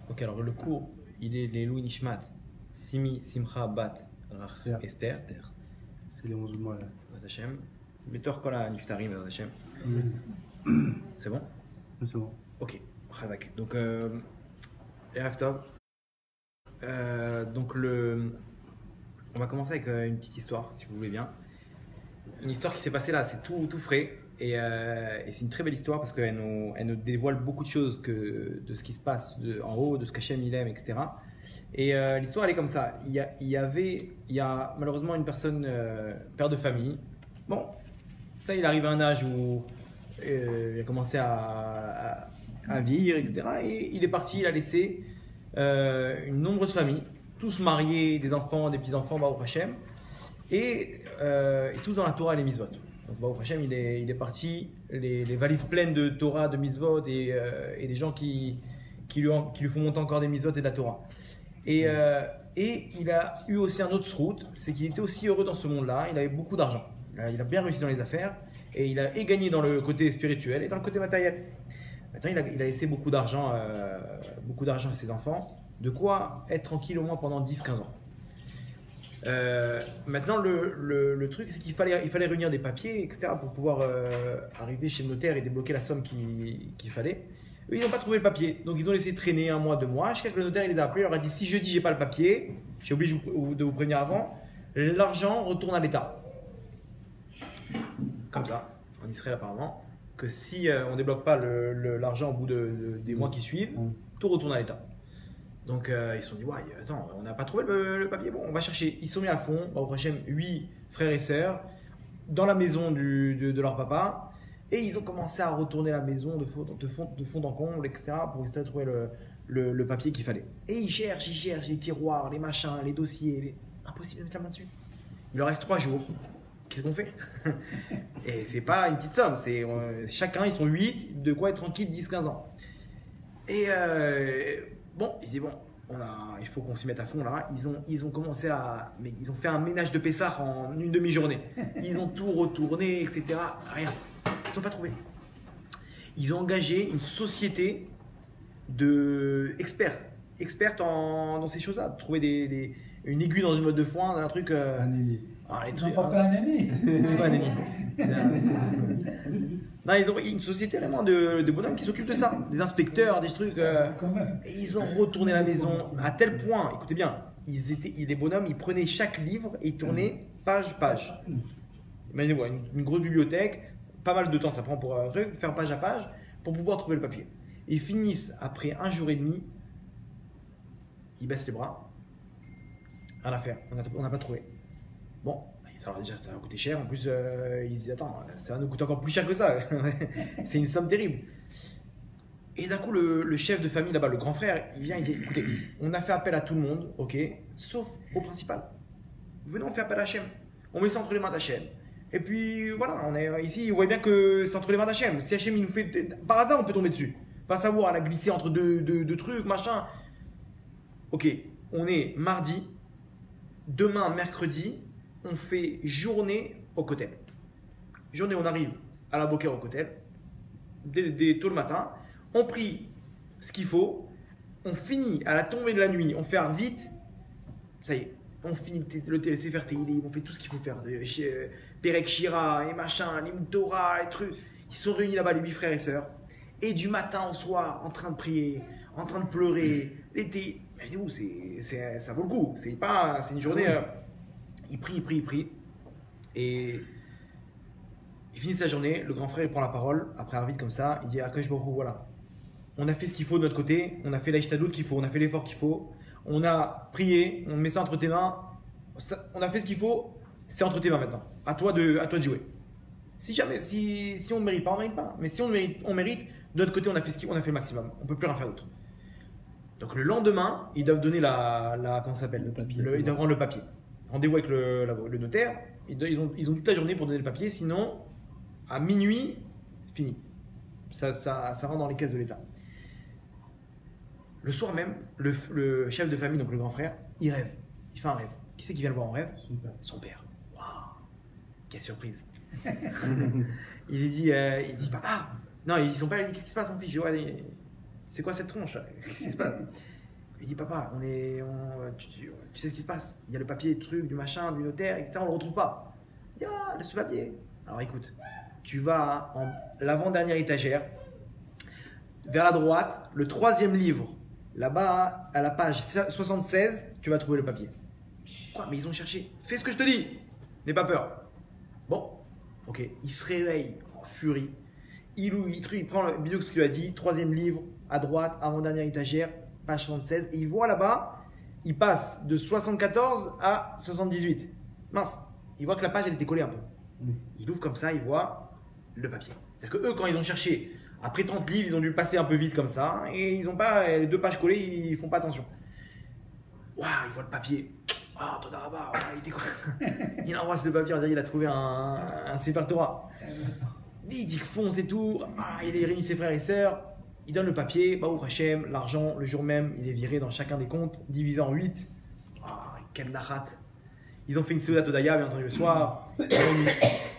Ok, alors le cours, il est les Louis Nishmat, Simi, Simcha, Bat, Rach, Esther. C'est les 11 mois là. Hashem. Betor Kola Niftarim, Hashem. C'est bon? C'est bon. Ok, Chazak. Donc, Erev Tov. Donc, on va commencer avec une petite histoire, si vous voulez bien. Une histoire qui s'est passée là, c'est tout frais. Et c'est une très belle histoire parce qu'elle nous dévoile beaucoup de choses de ce qui se passe en haut, de ce qu'Hachem il aime, etc. Et l'histoire elle est comme ça. Il y a malheureusement une personne, père de famille. Bon, là il arrive à un âge où il a commencé à vieillir, etc. Et il est parti, il a laissé une nombreuse famille, tous mariés, des enfants, des petits-enfants, Baruch Hashem, et tous dans la Torah et les mitzvot. Donc Baruch Hashem, il est parti, les valises pleines de Torah, de mitzvot et des gens qui lui font monter encore des mitzvot et de la Torah. Et il a eu aussi un autre route, c'est qu'il était aussi heureux dans ce monde-là, il avait beaucoup d'argent. Il a bien réussi dans les affaires et il a gagné dans le côté spirituel et dans le côté matériel. Maintenant, il a laissé beaucoup d'argent à ses enfants, de quoi être tranquille au moins pendant 10-15 ans. Maintenant, le truc, c'est qu'il fallait réunir des papiers, etc., pour pouvoir arriver chez le notaire et débloquer la somme qu'il fallait. Eux, ils n'ont pas trouvé le papier, donc ils ont laissé traîner 1 mois, 2 mois. Jusqu'à ce que le notaire il les a appelés, il leur a dit si jeudi j'ai pas le papier, j'ai oublié de vous prévenir avant, l'argent retourne à l'État. Comme ça, en Israël apparemment, que si on ne débloque pas l'argent au bout des mois qui suivent, tout retourne à l'État. Donc ils se sont dit, ouais, attends, on n'a pas trouvé le papier, bon, on va chercher. Ils sont mis à fond, au prochain 8 frères et sœurs, dans la maison de leur papa, et ils ont commencé à retourner la maison de fond en comble, etc., pour essayer de trouver le papier qu'il fallait. Et ils cherchent les tiroirs, les machins, les dossiers, impossible de mettre la main dessus. Il leur reste 3 jours. Qu'est-ce qu'on fait? Et c'est pas une petite somme, c'est chacun, ils sont 8, de quoi être tranquille 10-15 ans. Et bon, ils disent bon, il faut qu'on s'y mette à fond là. Ils ont commencé mais ils ont fait un ménage de Pessah en une demi-journée. Ils ont tout retourné, etc. Rien. Ils n'ont pas trouvé. Ils ont engagé une société d'experts dans ces choses-là. Trouver une aiguille dans une botte de foin, un truc. Les trucs. Pas un ami. C'est pas un ami. Non, ils ont une société vraiment de bonhommes qui s'occupent de ça, des inspecteurs, des trucs. Et ils ont retourné la maison à tel point, écoutez bien, les bonhommes, ils prenaient chaque livre et ils tournaient page. Imaginez-vous, une grosse bibliothèque, pas mal de temps ça prend pour faire page à page pour pouvoir trouver le papier. Et ils finissent après 1 jour et demi, ils baissent les bras. Rien à faire, on n'a pas trouvé. Bon. Alors déjà, ça va coûter cher. En plus, ils disent attends, ça va nous coûter encore plus cher que ça. C'est une somme terrible. Et d'un coup, le chef de famille là-bas, le grand frère, il vient, il dit écoutez, on a fait appel à tout le monde, ok, sauf au principal. Venez, on fait appel à Hachem. On met ça entre les mains d'Hachem. Et puis voilà, on est ici, vous voyez bien que c'est entre les mains d'Hachem. Si Hachem il nous fait. Par hasard, on peut tomber dessus. Pas savoir, elle a glissé entre deux trucs, machin. Ok, on est mardi. Demain, mercredi. On fait journée au Kotel. Journée, on arrive à la Boker au Kotel, tôt le matin. On prie ce qu'il faut. On finit à la tombée de la nuit. On fait vite. Ça y est, on finit le Sefer Tehillim. On fait tout ce qu'il faut faire. Perek Shira et machin, Limud Torah, les trucs. Ils sont réunis là-bas, les 8 frères et sœurs. Et du matin au soir, en train de prier, en train de pleurer. L'été, imaginez-vous, ça vaut le coup. C'est une journée. Il prie. Et ils finissent la journée. Le grand frère il prend la parole après un vide comme ça. Il dit à Akash Baruch Hu, voilà. On a fait ce qu'il faut de notre côté. On a fait l'Aishtadout qu'il faut. On a fait l'effort qu'il faut. On a prié. On met ça entre tes mains. On a fait ce qu'il faut. C'est entre tes mains maintenant. À toi de jouer. Si on ne mérite pas, on ne mérite pas. Mais si on mérite. De notre côté, on a fait le maximum. On ne peut plus rien faire d'autre. Donc le lendemain, ils doivent donner comment ça s'appelle, ils doivent rendre le papier. Rendez-vous avec le notaire, ils ont toute la journée pour donner le papier, sinon à minuit, fini. Ça rentre dans les caisses de l'État. Le soir même, le chef de famille, donc le grand frère, il rêve. Il fait un rêve. Qui c'est qui vient le voir en rêve? Son père. Waouh, quelle surprise. Il dit papa. Non, ils sont pas. Qu'est-ce qui se passe mon fils? c'est quoi cette tronche? Qu'est-ce qui se passe? Il dit, papa, tu sais ce qui se passe? Il y a le papier, le truc, du machin, du notaire, etc. On le retrouve pas. Il y a ce papier. Alors écoute, tu vas en l'avant-dernière étagère, vers la droite, le 3e livre. Là-bas, à la page 76, tu vas trouver le papier. Quoi? Mais ils ont cherché. Fais ce que je te dis. N'aie pas peur. Bon, ok. Il se réveille en furie. Il prend le bidou ce qu'il lui a dit. 3e livre, à droite, avant-dernière étagère, page 76. Et il voit là-bas, il passe de 74 à 78. Mince. Il voit que la page, elle était collée un peu. Il ouvre comme ça, il voit le papier. C'est-à-dire que eux, quand ils ont cherché, après 30 livres, ils ont dû le passer un peu vite comme ça. Et ils n'ont pas, les 2 pages collées, ils font pas attention. Waouh, il voit le papier. Ah, oh, Todarabah, il était quoi? Il embrasse le papier, on dirait qu'il a trouvé un Sefer Torah. Vite, il fonce et tout. Ah, il réunit ses frères et sœurs. Il donne le papier. Baruch Hashem, l'argent, le jour même, il est viré dans chacun des comptes, divisé en 8. Ah, quel nachat. Ils ont fait une Seudat Todaya, bien entendu, le soir.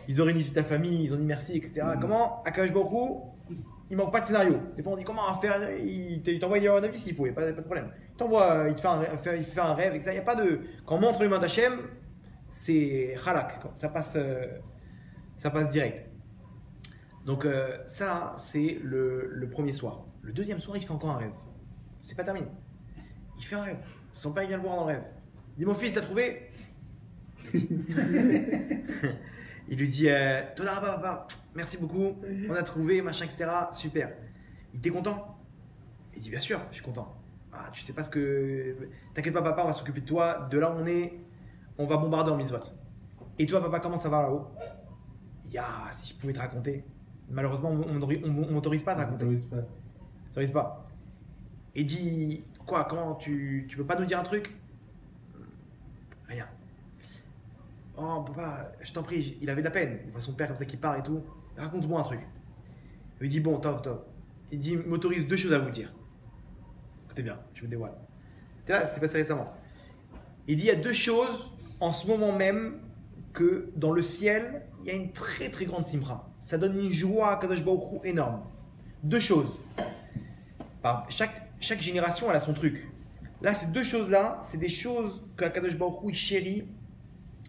Ils ont réuni toute la famille, ils ont dit merci, etc. Comment Akadosh Baruch Hu, il manque pas de scénario. Des fois, on dit comment faire. Il t'envoie un avis s'il faut, il n'y a pas de problème. Il te fait un rêve, etc. Il y a pas de. Quand on montre les mains d'Hachem, c'est halak. Ça passe direct. Donc, ça, c'est le premier soir. Le deuxième soir, il fait encore un rêve. C'est pas terminé. Il fait un rêve. Son père, il vient le voir dans le rêve. Il dit, mon fils, t'as trouvé? Il lui dit Todarabah, papa, merci beaucoup, on a trouvé, machin, etc. Super. Il était content? Il dit bien sûr, je suis content. Ah, tu sais pas ce que. T'inquiète pas, papa, on va s'occuper de toi. De là où on est, on va bombarder en mitzvot. Et toi, papa, comment ça va là-haut? Si je pouvais te raconter. Malheureusement, on m'autorise pas à te raconter. On m'autorise pas. Et dit quoi? Comment tu peux pas nous dire un truc? Rien. Oh papa, je t'en prie, il avait de la peine. Il voit son père comme ça qui part et tout. Raconte-moi un truc. Il lui dit bon, Tov. Il dit, il m'autorise 2 choses à vous dire. Écoutez bien, je vous dévoile. C'était là, c'est passé récemment. Il dit, il y a 2 choses en ce moment même que dans le ciel, il y a une très très grande simra. Ça donne une joie à Kadosh Baruch Hu énorme. 2 choses. Chaque génération, elle a son truc. Là, ces 2 choses-là, c'est des choses que Kadosh Baruch Hu il chérit,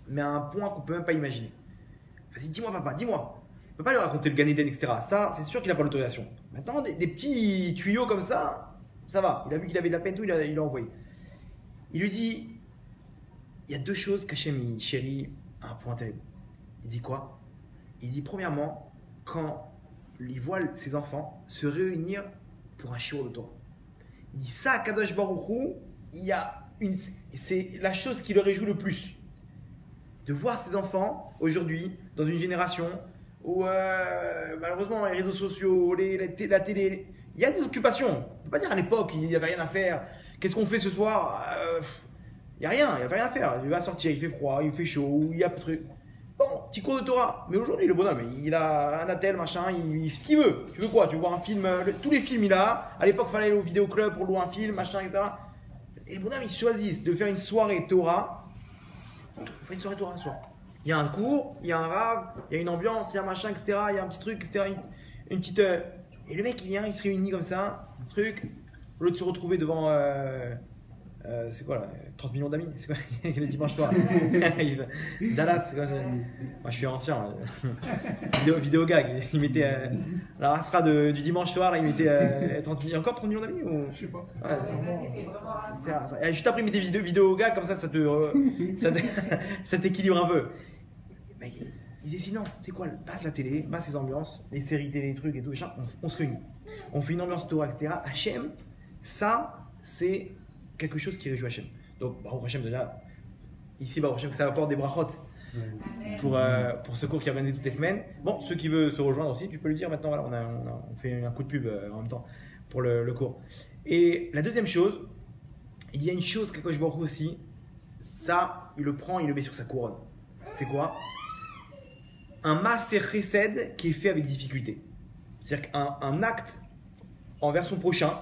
mais à un point qu'on ne peut même pas imaginer. Vas-y, dis-moi, papa, dis-moi. Il ne peut pas lui raconter le Gan Eden, etc. Ça, c'est sûr qu'il n'a pas l'autorisation. Maintenant, des petits tuyaux comme ça va. Il a vu qu'il avait de la peine, tout, il l'a envoyé. Il lui dit, il y a 2 choses qu'Hachem chérit à un point terrible. Il dit quoi? Il dit, premièrement, quand il voit ses enfants se réunir pour un shiur de Torah. Il dit, ça, à Kadosh Baruch Hu, c'est la chose qui le réjouit le plus. De voir ses enfants aujourd'hui dans une génération où malheureusement les réseaux sociaux, la télé, il y a des occupations. On ne peut pas dire à l'époque il n'y avait rien à faire. Qu'est-ce qu'on fait ce soir? Il n'y a rien, il n'y avait rien à faire. Il va sortir, il fait froid, il fait chaud, il y a peu de trucs. Bon, petit cours de Torah. Mais aujourd'hui, le bonhomme, il a un attel, machin, ce qu'il veut. Tu veux quoi? Tu veux voir un film? Tous les films, il a. À l'époque, il fallait aller au vidéoclub pour louer un film, machin, etc. Et les bonhommes, ils choisissent de faire une soirée Torah. On fait une soirée Torah ce soir. Il y a un cours, il y a un rave, il y a une ambiance, il y a un machin, etc. Il y a un petit truc, etc. Une petite. Et le mec, il vient, il se réunit comme ça, un truc. Au lieu de se retrouver devant. C'est quoi là? 30 millions d'amis? C'est quoi les dimanches soirs? Dallas, c'est quoi? Moi je suis ancien. Vidéo gag. Il mettait. La Asra du dimanche soir, là, il mettait 30 millions. Encore 30 millions d'amis ou... Je sais pas. Juste après, il mettait vidéo gag, comme ça, ça t'équilibre un peu. Mec, il décide non, c'est quoi? Passe la télé, passe les ambiances, les séries télé, les trucs et tout, on se réunit. On fait une ambiance Torah, etc. Hachem, ça, c'est quelque chose qui réjouit Hachem. Donc, Baruch Hachem, déjà, ici, Baruch Hachem, ça apporte des brachot pour ce cours qui est organisé toutes les semaines. Bon, ceux qui veulent se rejoindre aussi, tu peux le dire maintenant, voilà, on fait un coup de pub en même temps pour le cours. Et la deuxième chose, il y a une chose qu'Akadosh Baruch Hu aussi, ça, il le prend, il le met sur sa couronne. C'est quoi? Un maaser chesed qui est fait avec difficulté. C'est-à-dire qu'un acte envers son prochain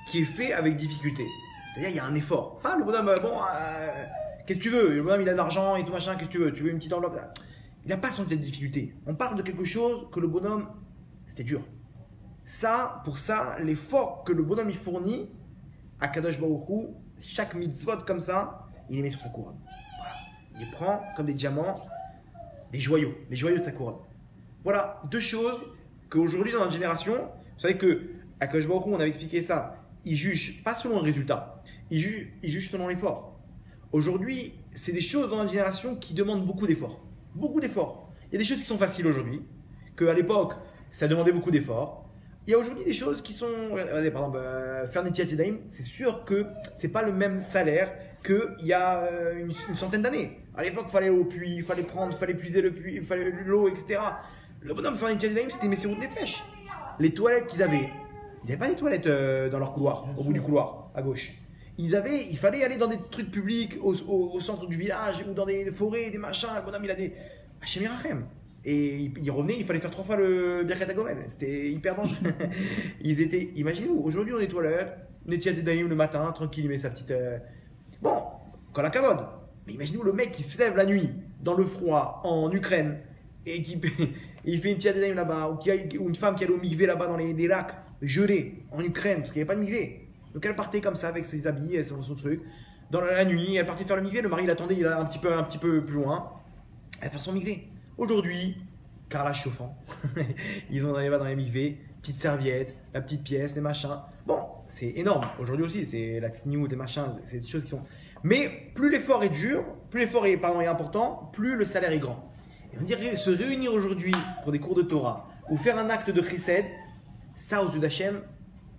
qui est fait avec difficulté. C'est-à-dire il y a un effort. Pas le bonhomme, qu'est-ce que tu veux? Le bonhomme il a de l'argent et tout machin, qu'est-ce que tu veux? Tu veux une petite enveloppe? Il n'a pas senti de difficulté. On parle de quelque chose que le bonhomme, c'était dur. Ça, pour ça, l'effort que le bonhomme il fournit, à Kadosh Baruch Hu, chaque mitzvot comme ça, il les met sur sa couronne. Voilà. Il les prend comme des diamants, des joyaux, les joyaux de sa couronne. Voilà, deux choses qu'aujourd'hui dans notre génération, vous savez que à Kadosh Baruch Hu, on avait expliqué ça, il juge pas selon le résultat, il juge selon l'effort. Aujourd'hui, c'est des choses dans notre génération qui demandent beaucoup d'efforts. Beaucoup d'efforts. Il y a des choses qui sont faciles aujourd'hui, qu'à l'époque, ça demandait beaucoup d'efforts. Il y a aujourd'hui des choses qui sont, regardez, par exemple, faire Netiat Yadayim, c'est sûr que c'est pas le même salaire qu'il y a une centaine d'années. À l'époque, il fallait aller au puits, il fallait prendre, il fallait puiser le puits, il fallait l'eau, etc. Le bonhomme faire Netiat Yadayim, c'était Messirut Nefesh. Les toilettes qu'ils avaient, ils n'avaient pas des toilettes dans leur couloir, au bout du couloir, à gauche. Il fallait aller dans des trucs publics, au centre du village, ou dans des forêts, des machins. Le bonhomme, il a des Hachem Yerachem. Et il revenait, il fallait faire 3 fois le Birkat HaGomel. C'était hyper dangereux. Imaginez-vous, aujourd'hui on est toilettes, Netiat Yadayim le matin, tranquille, il met sa petite. Bon, quand la cavode. Mais imaginez-vous le mec qui se lève la nuit, dans le froid, en Ukraine, et il fait Netiat Yadayim là-bas, ou une femme qui allait au mikvé là-bas dans les lacs, gelés, en Ukraine, parce qu'il n'y avait pas de mikvé. Donc elle partait comme ça avec ses habits et son truc. Dans la nuit, elle partait faire le mikvé, le mari l'attendait, il a un petit peu plus loin. Elle fait son mikvé. Aujourd'hui, carrelage chauffant. Ils ont dans les mikvés, petite serviette, la petite pièce, les machins. Bon, c'est énorme. Aujourd'hui aussi, c'est la tsniout, les machins, c'est des choses qui sont. Mais plus l'effort est dur, plus l'effort est important, plus le salaire est grand. Et on dirait se réunir aujourd'hui pour des cours de Torah ou faire un acte de chesed, ça aux yeux d'Hachem,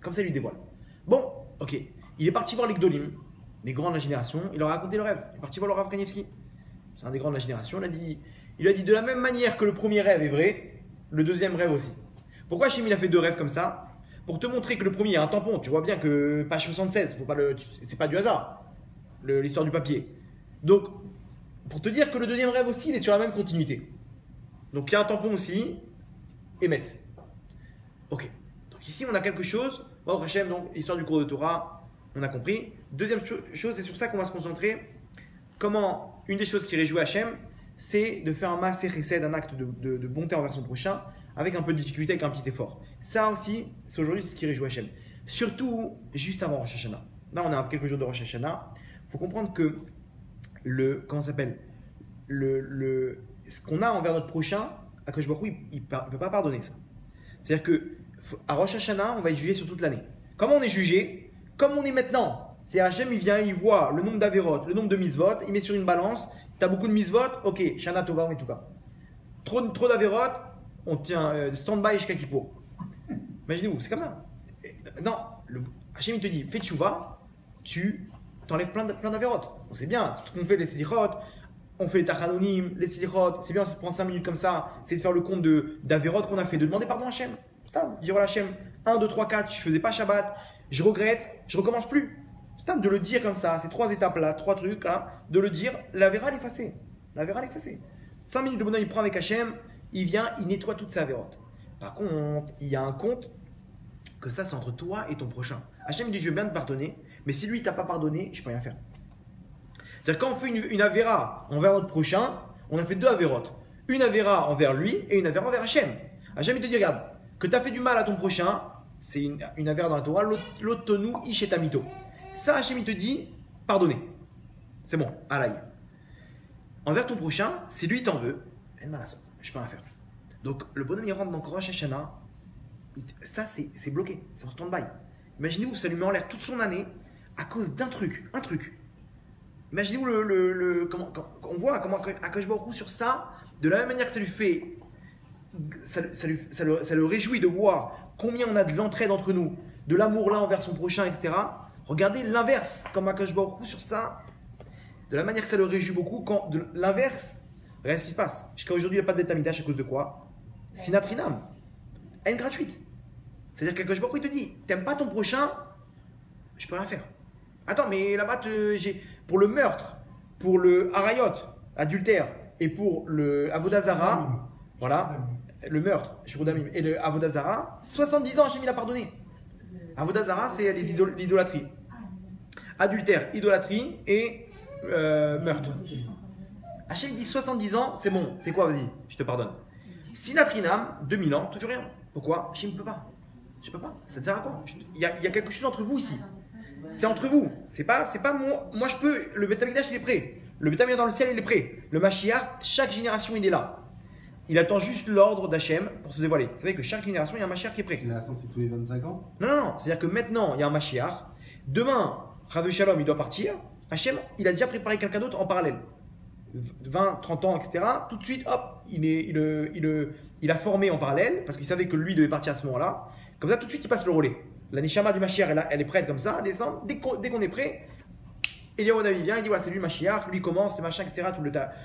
comme ça il lui dévoile. Bon, ok. Il est parti voir les Gdolim, les grands de la génération. Il leur a raconté le rêve. Il est parti voir le Rav Kanievski. C'est un des grands de la génération. Il a dit de la même manière que le premier rêve est vrai, le deuxième rêve aussi. Pourquoi Hachem il a fait 2 rêves comme ça? Pour te montrer que le premier a un tampon. Tu vois bien que page 76, c'est pas du hasard, l'histoire du papier. Donc, pour te dire que le deuxième rêve aussi, il est sur la même continuité. Donc, il y a un tampon aussi, émet. Ok. Donc, ici, on a quelque chose. Bon, Hachem, donc, l'histoire du cours de Torah, on a compris. Deuxième chose, c'est sur ça qu'on va se concentrer. Comment, une des choses qui réjouit Hachem, c'est de faire un maaseh chesed, un acte de bonté envers son prochain, avec un peu de difficulté, avec un petit effort. Ça aussi, c'est aujourd'hui ce qui réjouit Hachem. Surtout, juste avant Rosh Hashanah. Là, on a quelques jours de Rosh Hashanah. Il faut comprendre que ce qu'on a envers notre prochain, Akadosh Baruch Hu, il ne peut pas pardonner ça. C'est-à-dire qu'à Rosh Hashanah, on va être jugé sur toute l'année. Comment on est jugé? Comme on est maintenant. C'est Hachem, il vient, il voit le nombre d'Averot, le nombre de Mitzvot, il met sur une balance. Tu as beaucoup de Mitzvot, ok, Shana Tova, en tout cas. Trop d'Averot, on tient stand-by jusqu'à Kippour. Imaginez-vous, c'est comme ça. Non, Hachem il te dit, fais tchouva, tu t'enlèves plein d'Averot. On sait bien, ce qu'on fait les Selichot, on fait les Tachanonim, les Selichot, c'est bien, on se prend 5 minutes comme ça, c'est de faire le compte d'Averot qu'on a fait, de demander pardon à Hachem. Dire voilà Hachem, 1, 2, 3, 4, je faisais pas Shabbat, je regrette, je recommence plus. C'est de le dire comme ça, ces 3 étapes-là, 3 trucs là, de le dire, la verra l'effacer. La verra l'effacer. 5 minutes de bonheur, il prend avec Hachem, il vient, il nettoie toutes ses avérotes. Par contre, il y a un compte que ça, c'est entre toi et ton prochain. Hachem dit, je veux bien te pardonner, mais si lui, il t'a pas pardonné, je peux rien faire. C'est-à-dire quand on fait une avéra envers notre prochain, on a fait 2 avérotes. Une avéra envers lui et une avéra envers Hachem. Hachem, il te dit, regarde, que tu as fait du mal à ton prochain, c'est une avéra dans la Torah, l'otonu ishetamito. Ça, Hachem, il te dit, pardonnez. C'est bon, alaï. Envers ton prochain, si lui t'en veut, je peux rien faire. Donc, le bonhomme, il rentre dans Rosh Hashanah, ça, c'est bloqué, c'est en stand-by. Imaginez-vous, ça lui met en l'air toute son année à cause d'un truc, un truc. Imaginez-vous on voit comment Akadosh Baruch Hu sur ça, de la même manière que ça lui fait, ça le réjouit de voir combien on a de l'entraide entre nous, de l'amour là envers son prochain, etc. Regardez l'inverse, comme Akadosh Baruch Hu sur ça, de la manière que ça le réjouit beaucoup, quand de l'inverse, regardez ce qui se passe. Jusqu'à aujourd'hui, il n'y a pas de Beth Amikdash à cause de quoi? Sinatrinam, haine gratuite. C'est-à-dire qu'Akadosh Baruch Hu, il te dit, t'aimes pas ton prochain, je peux rien faire. Attends, mais là-bas, pour le meurtre, pour le harayot, adultère, et pour le avodazara, voilà, le meurtre, et le avodazara, 70 ans, Hachem il a pardonné. Avodazara, c'est l'idolâtrie. Adultère, idolâtrie et meurtre. Hachem dit 70 ans, c'est bon, c'est quoi, vas-y, je te pardonne. Sinatrinam, 2000 ans, toujours rien. Pourquoi? Hachem ne peut pas. Je peux pas. Ça te sert à quoi? Il y a quelque chose entre vous ici. C'est entre vous. C'est pas moi. Moi, je peux. Le Beth Amikdash, il est prêt. Le Beth Amikdash dans le ciel, il est prêt. Le Mashiach, chaque génération, il est là. Il attend juste l'ordre d'Hachem pour se dévoiler. Vous savez que chaque génération, il y a un Mashiach qui est prêt. Génération, c'est tous les 25 ans? Non. C'est-à-dire que maintenant, il y a un Mashiach. Demain, Chas Shalom, il doit partir. Hachem, il a déjà préparé quelqu'un d'autre en parallèle. 20, 30 ans, etc. Tout de suite, hop, il a formé en parallèle parce qu'il savait que lui devait partir à ce moment-là. Comme ça, tout de suite, il passe le relais. La Neshama du Mashiach, elle est prête comme ça, à descendre. Dès qu'on est prêt, Eliyahu Hanavi vient, il dit voilà, c'est lui le Mashiach, lui commence, le machin, etc.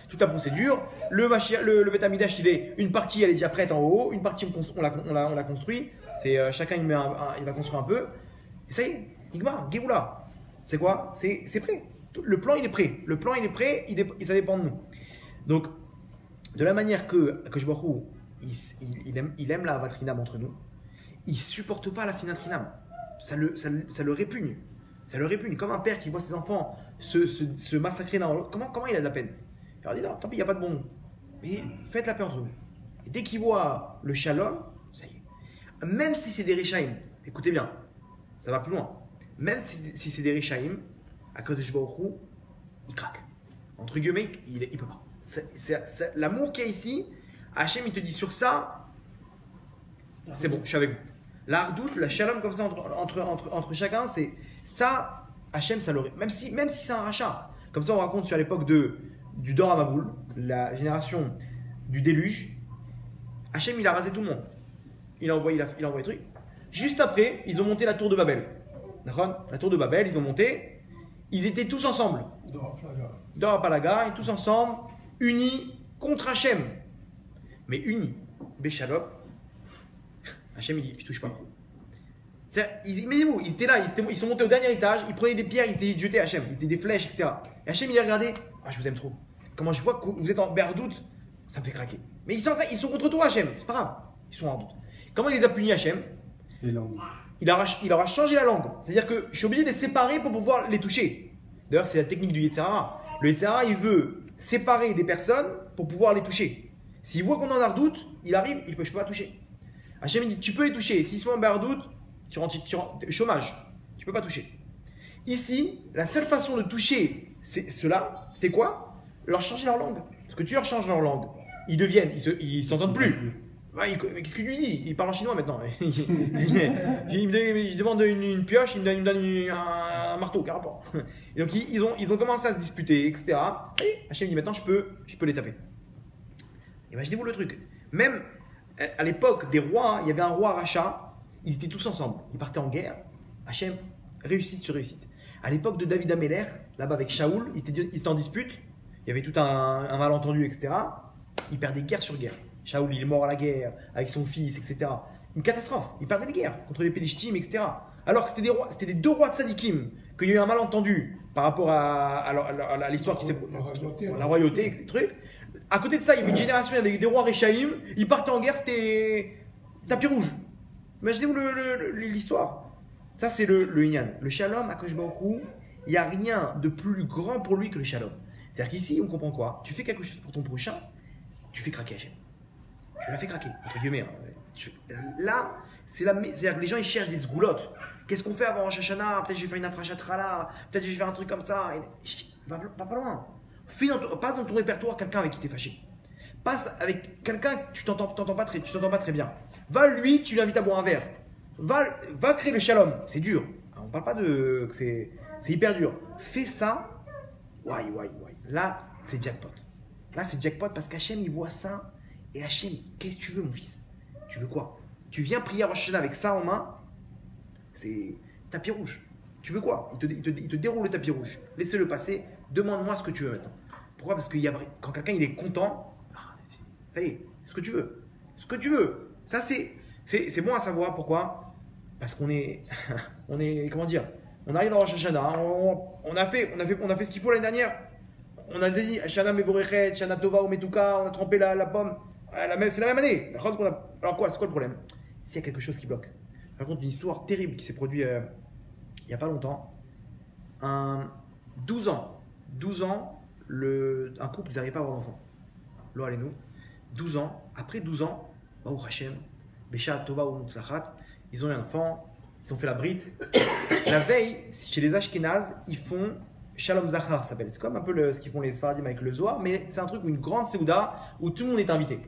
Toute la procédure. Le Beth Amikdash, une partie, elle est déjà prête en haut, une partie, on la construit. C'est chacun, il va construire un peu. Et ça y est, Igmar, Géoula. C'est quoi? C'est prêt. Le plan, il est prêt. Le plan, il est prêt, ça dépend de nous. Donc, de la manière que Baruch il aime la vatrinam entre nous, il ne supporte pas la sinatrinam. Ça le répugne. Ça le répugne. Comme un père qui voit ses enfants se massacrer l'un dans l'autre. Comment il a de la peine? Il leur dit non, tant pis, il n'y a pas de bon. Mais faites la paix entre vous. Et dès qu'il voit le shalom, ça y est. Même si c'est des Réchaïm, écoutez bien, ça va plus loin. Même si c'est des Réchaïm, Akadosh Baruch Hu, il craque. Entre guillemets, il ne peut pas. L'amour qu'il y a ici, Hachem, il te dit sur ça, c'est bon, je suis avec vous. L'ardoute, la shalom comme ça entre chacun, c'est ça, Hachem, ça l'aurait. Même si c'est un rachat. Comme ça, on raconte sur l'époque du Dor HaMaboul, la génération du déluge. Hachem, il a rasé tout le monde. Il a envoyé le truc. Juste après, ils ont monté la tour de Babel. La tour de Babel, ils ont monté. Ils étaient tous ensemble. Dor HaPalaga, tous ensemble, unis contre Hachem. Mais unis. Béchalop. Hachem, il dit, je touche pas. Imaginez-vous, ils étaient là, ils sont montés au dernier étage, ils prenaient des pierres, ils étaient jetés à Hachem, ils étaient des flèches, etc. Et Hachem, il a regardé, je vous aime trop. Comment je vois que vous êtes en berdoute, ça me fait craquer. Mais ils sont contre toi, Hachem, c'est pas grave, ils sont en doute. Comment il les a punis, Hachem? Il leur a changé la langue. C'est-à-dire que je suis obligé de les séparer pour pouvoir les toucher. D'ailleurs, c'est la technique du Yetzer Hara. Le Yetzer Hara, il veut séparer des personnes pour pouvoir les toucher. S'il voit qu'on en a doute, il arrive, je peux pas toucher. Hachem, il dit, tu peux les toucher. S'ils sont en berdoute, tu rentres chômage, tu peux pas toucher. Ici, la seule façon de toucher ceux-là, c'était quoi? Leur changer leur langue. Parce que tu leur changes leur langue, ils s'entendent plus. Mais qu'est-ce que tu lui dis? Il parle en chinois maintenant. Il me demande une pioche, il me donne un marteau, quel rapport? Et donc ils ont commencé à se disputer, etc. Et Hachem dit maintenant je peux les taper. Imaginez-vous le truc. Même à l'époque des rois, il y avait un roi Racha. Ils étaient tous ensemble, ils partaient en guerre. Hachem, réussite sur réussite. À l'époque de David Améler, là-bas avec Shaoul, ils étaient en dispute. Il y avait tout un malentendu, etc. Ils perdaient guerre sur guerre. Shaoul, il est mort à la guerre avec son fils, etc. Une catastrophe. Ils perdaient les guerres contre les Pélishtim, etc. Alors que c'était des deux rois de Sadikim, qu'il y a eu un malentendu par rapport à l'histoire qui s'est. La royauté, les trucs. À côté de ça, il y avait une génération avec des rois Réchaïm. Ils partaient en guerre, c'était tapis rouge. Imaginez-vous l'histoire. Ça, c'est le Inyan. Le Shalom, à Akadosh Baruch Hu, il n'y a rien de plus grand pour lui que le Shalom. C'est-à-dire qu'ici, on comprend quoi? Tu fais quelque chose pour ton prochain, tu fais craquer Hachem. Tu l'as fait craquer, entre guillemets. Là, c'est-à-dire que les gens, ils cherchent des sgoulottes. Qu'est-ce qu'on fait avant Rosh Hashanah? Peut-être je vais faire une afrachatrala, peut-être je vais faire un truc comme ça. Va pas loin. Passe dans ton répertoire quelqu'un avec qui tu es fâché. Passe avec quelqu'un que tu t'entends pas très bien. Va lui, tu l'invites à boire un verre. Va créer le shalom. C'est dur. On parle pas de. C'est hyper dur. Fais ça. Ouais. Là, c'est jackpot. Là, c'est jackpot parce qu'Hachem, il voit ça. Et Hachem, qu'est-ce que tu veux, mon fils? Tu veux quoi? Tu viens prier à Rosh Hashanah avec ça en main. C'est tapis rouge. Tu veux quoi? Il te déroule le tapis rouge. Laissez-le passer. Demande-moi ce que tu veux maintenant. Pourquoi? Parce que quand quelqu'un il est content, ça y est, ce que tu veux. Ce que tu veux. Ça, c'est bon à savoir. Pourquoi? Parce qu'on est, comment dire, on arrive à Rosh Hashanah, on a fait ce qu'il faut l'année dernière. On a dit Shana Mevorechet, Shana Tova ou Metuka, on a trempé la pomme. C'est la même année. Alors quoi? C'est quoi le problème? S'il y a quelque chose qui bloque. Je raconte une histoire terrible qui s'est produite il n'y a pas longtemps. 12 ans, un couple, ils n'arrivaient pas à avoir d'enfant. Lo alenu. 12 ans, après 12 ans, Baruch Hashem, Besha Tova ou Mutzlachat, ils ont eu un enfant, ils ont fait la brite. La veille, chez les Ashkénazes, ils font Shalom Zachar, ça s'appelle. C'est comme un peu ce qu'ils font les Sfaradim avec le Zohar, mais c'est un truc où une grande Séouda où tout le monde est invité.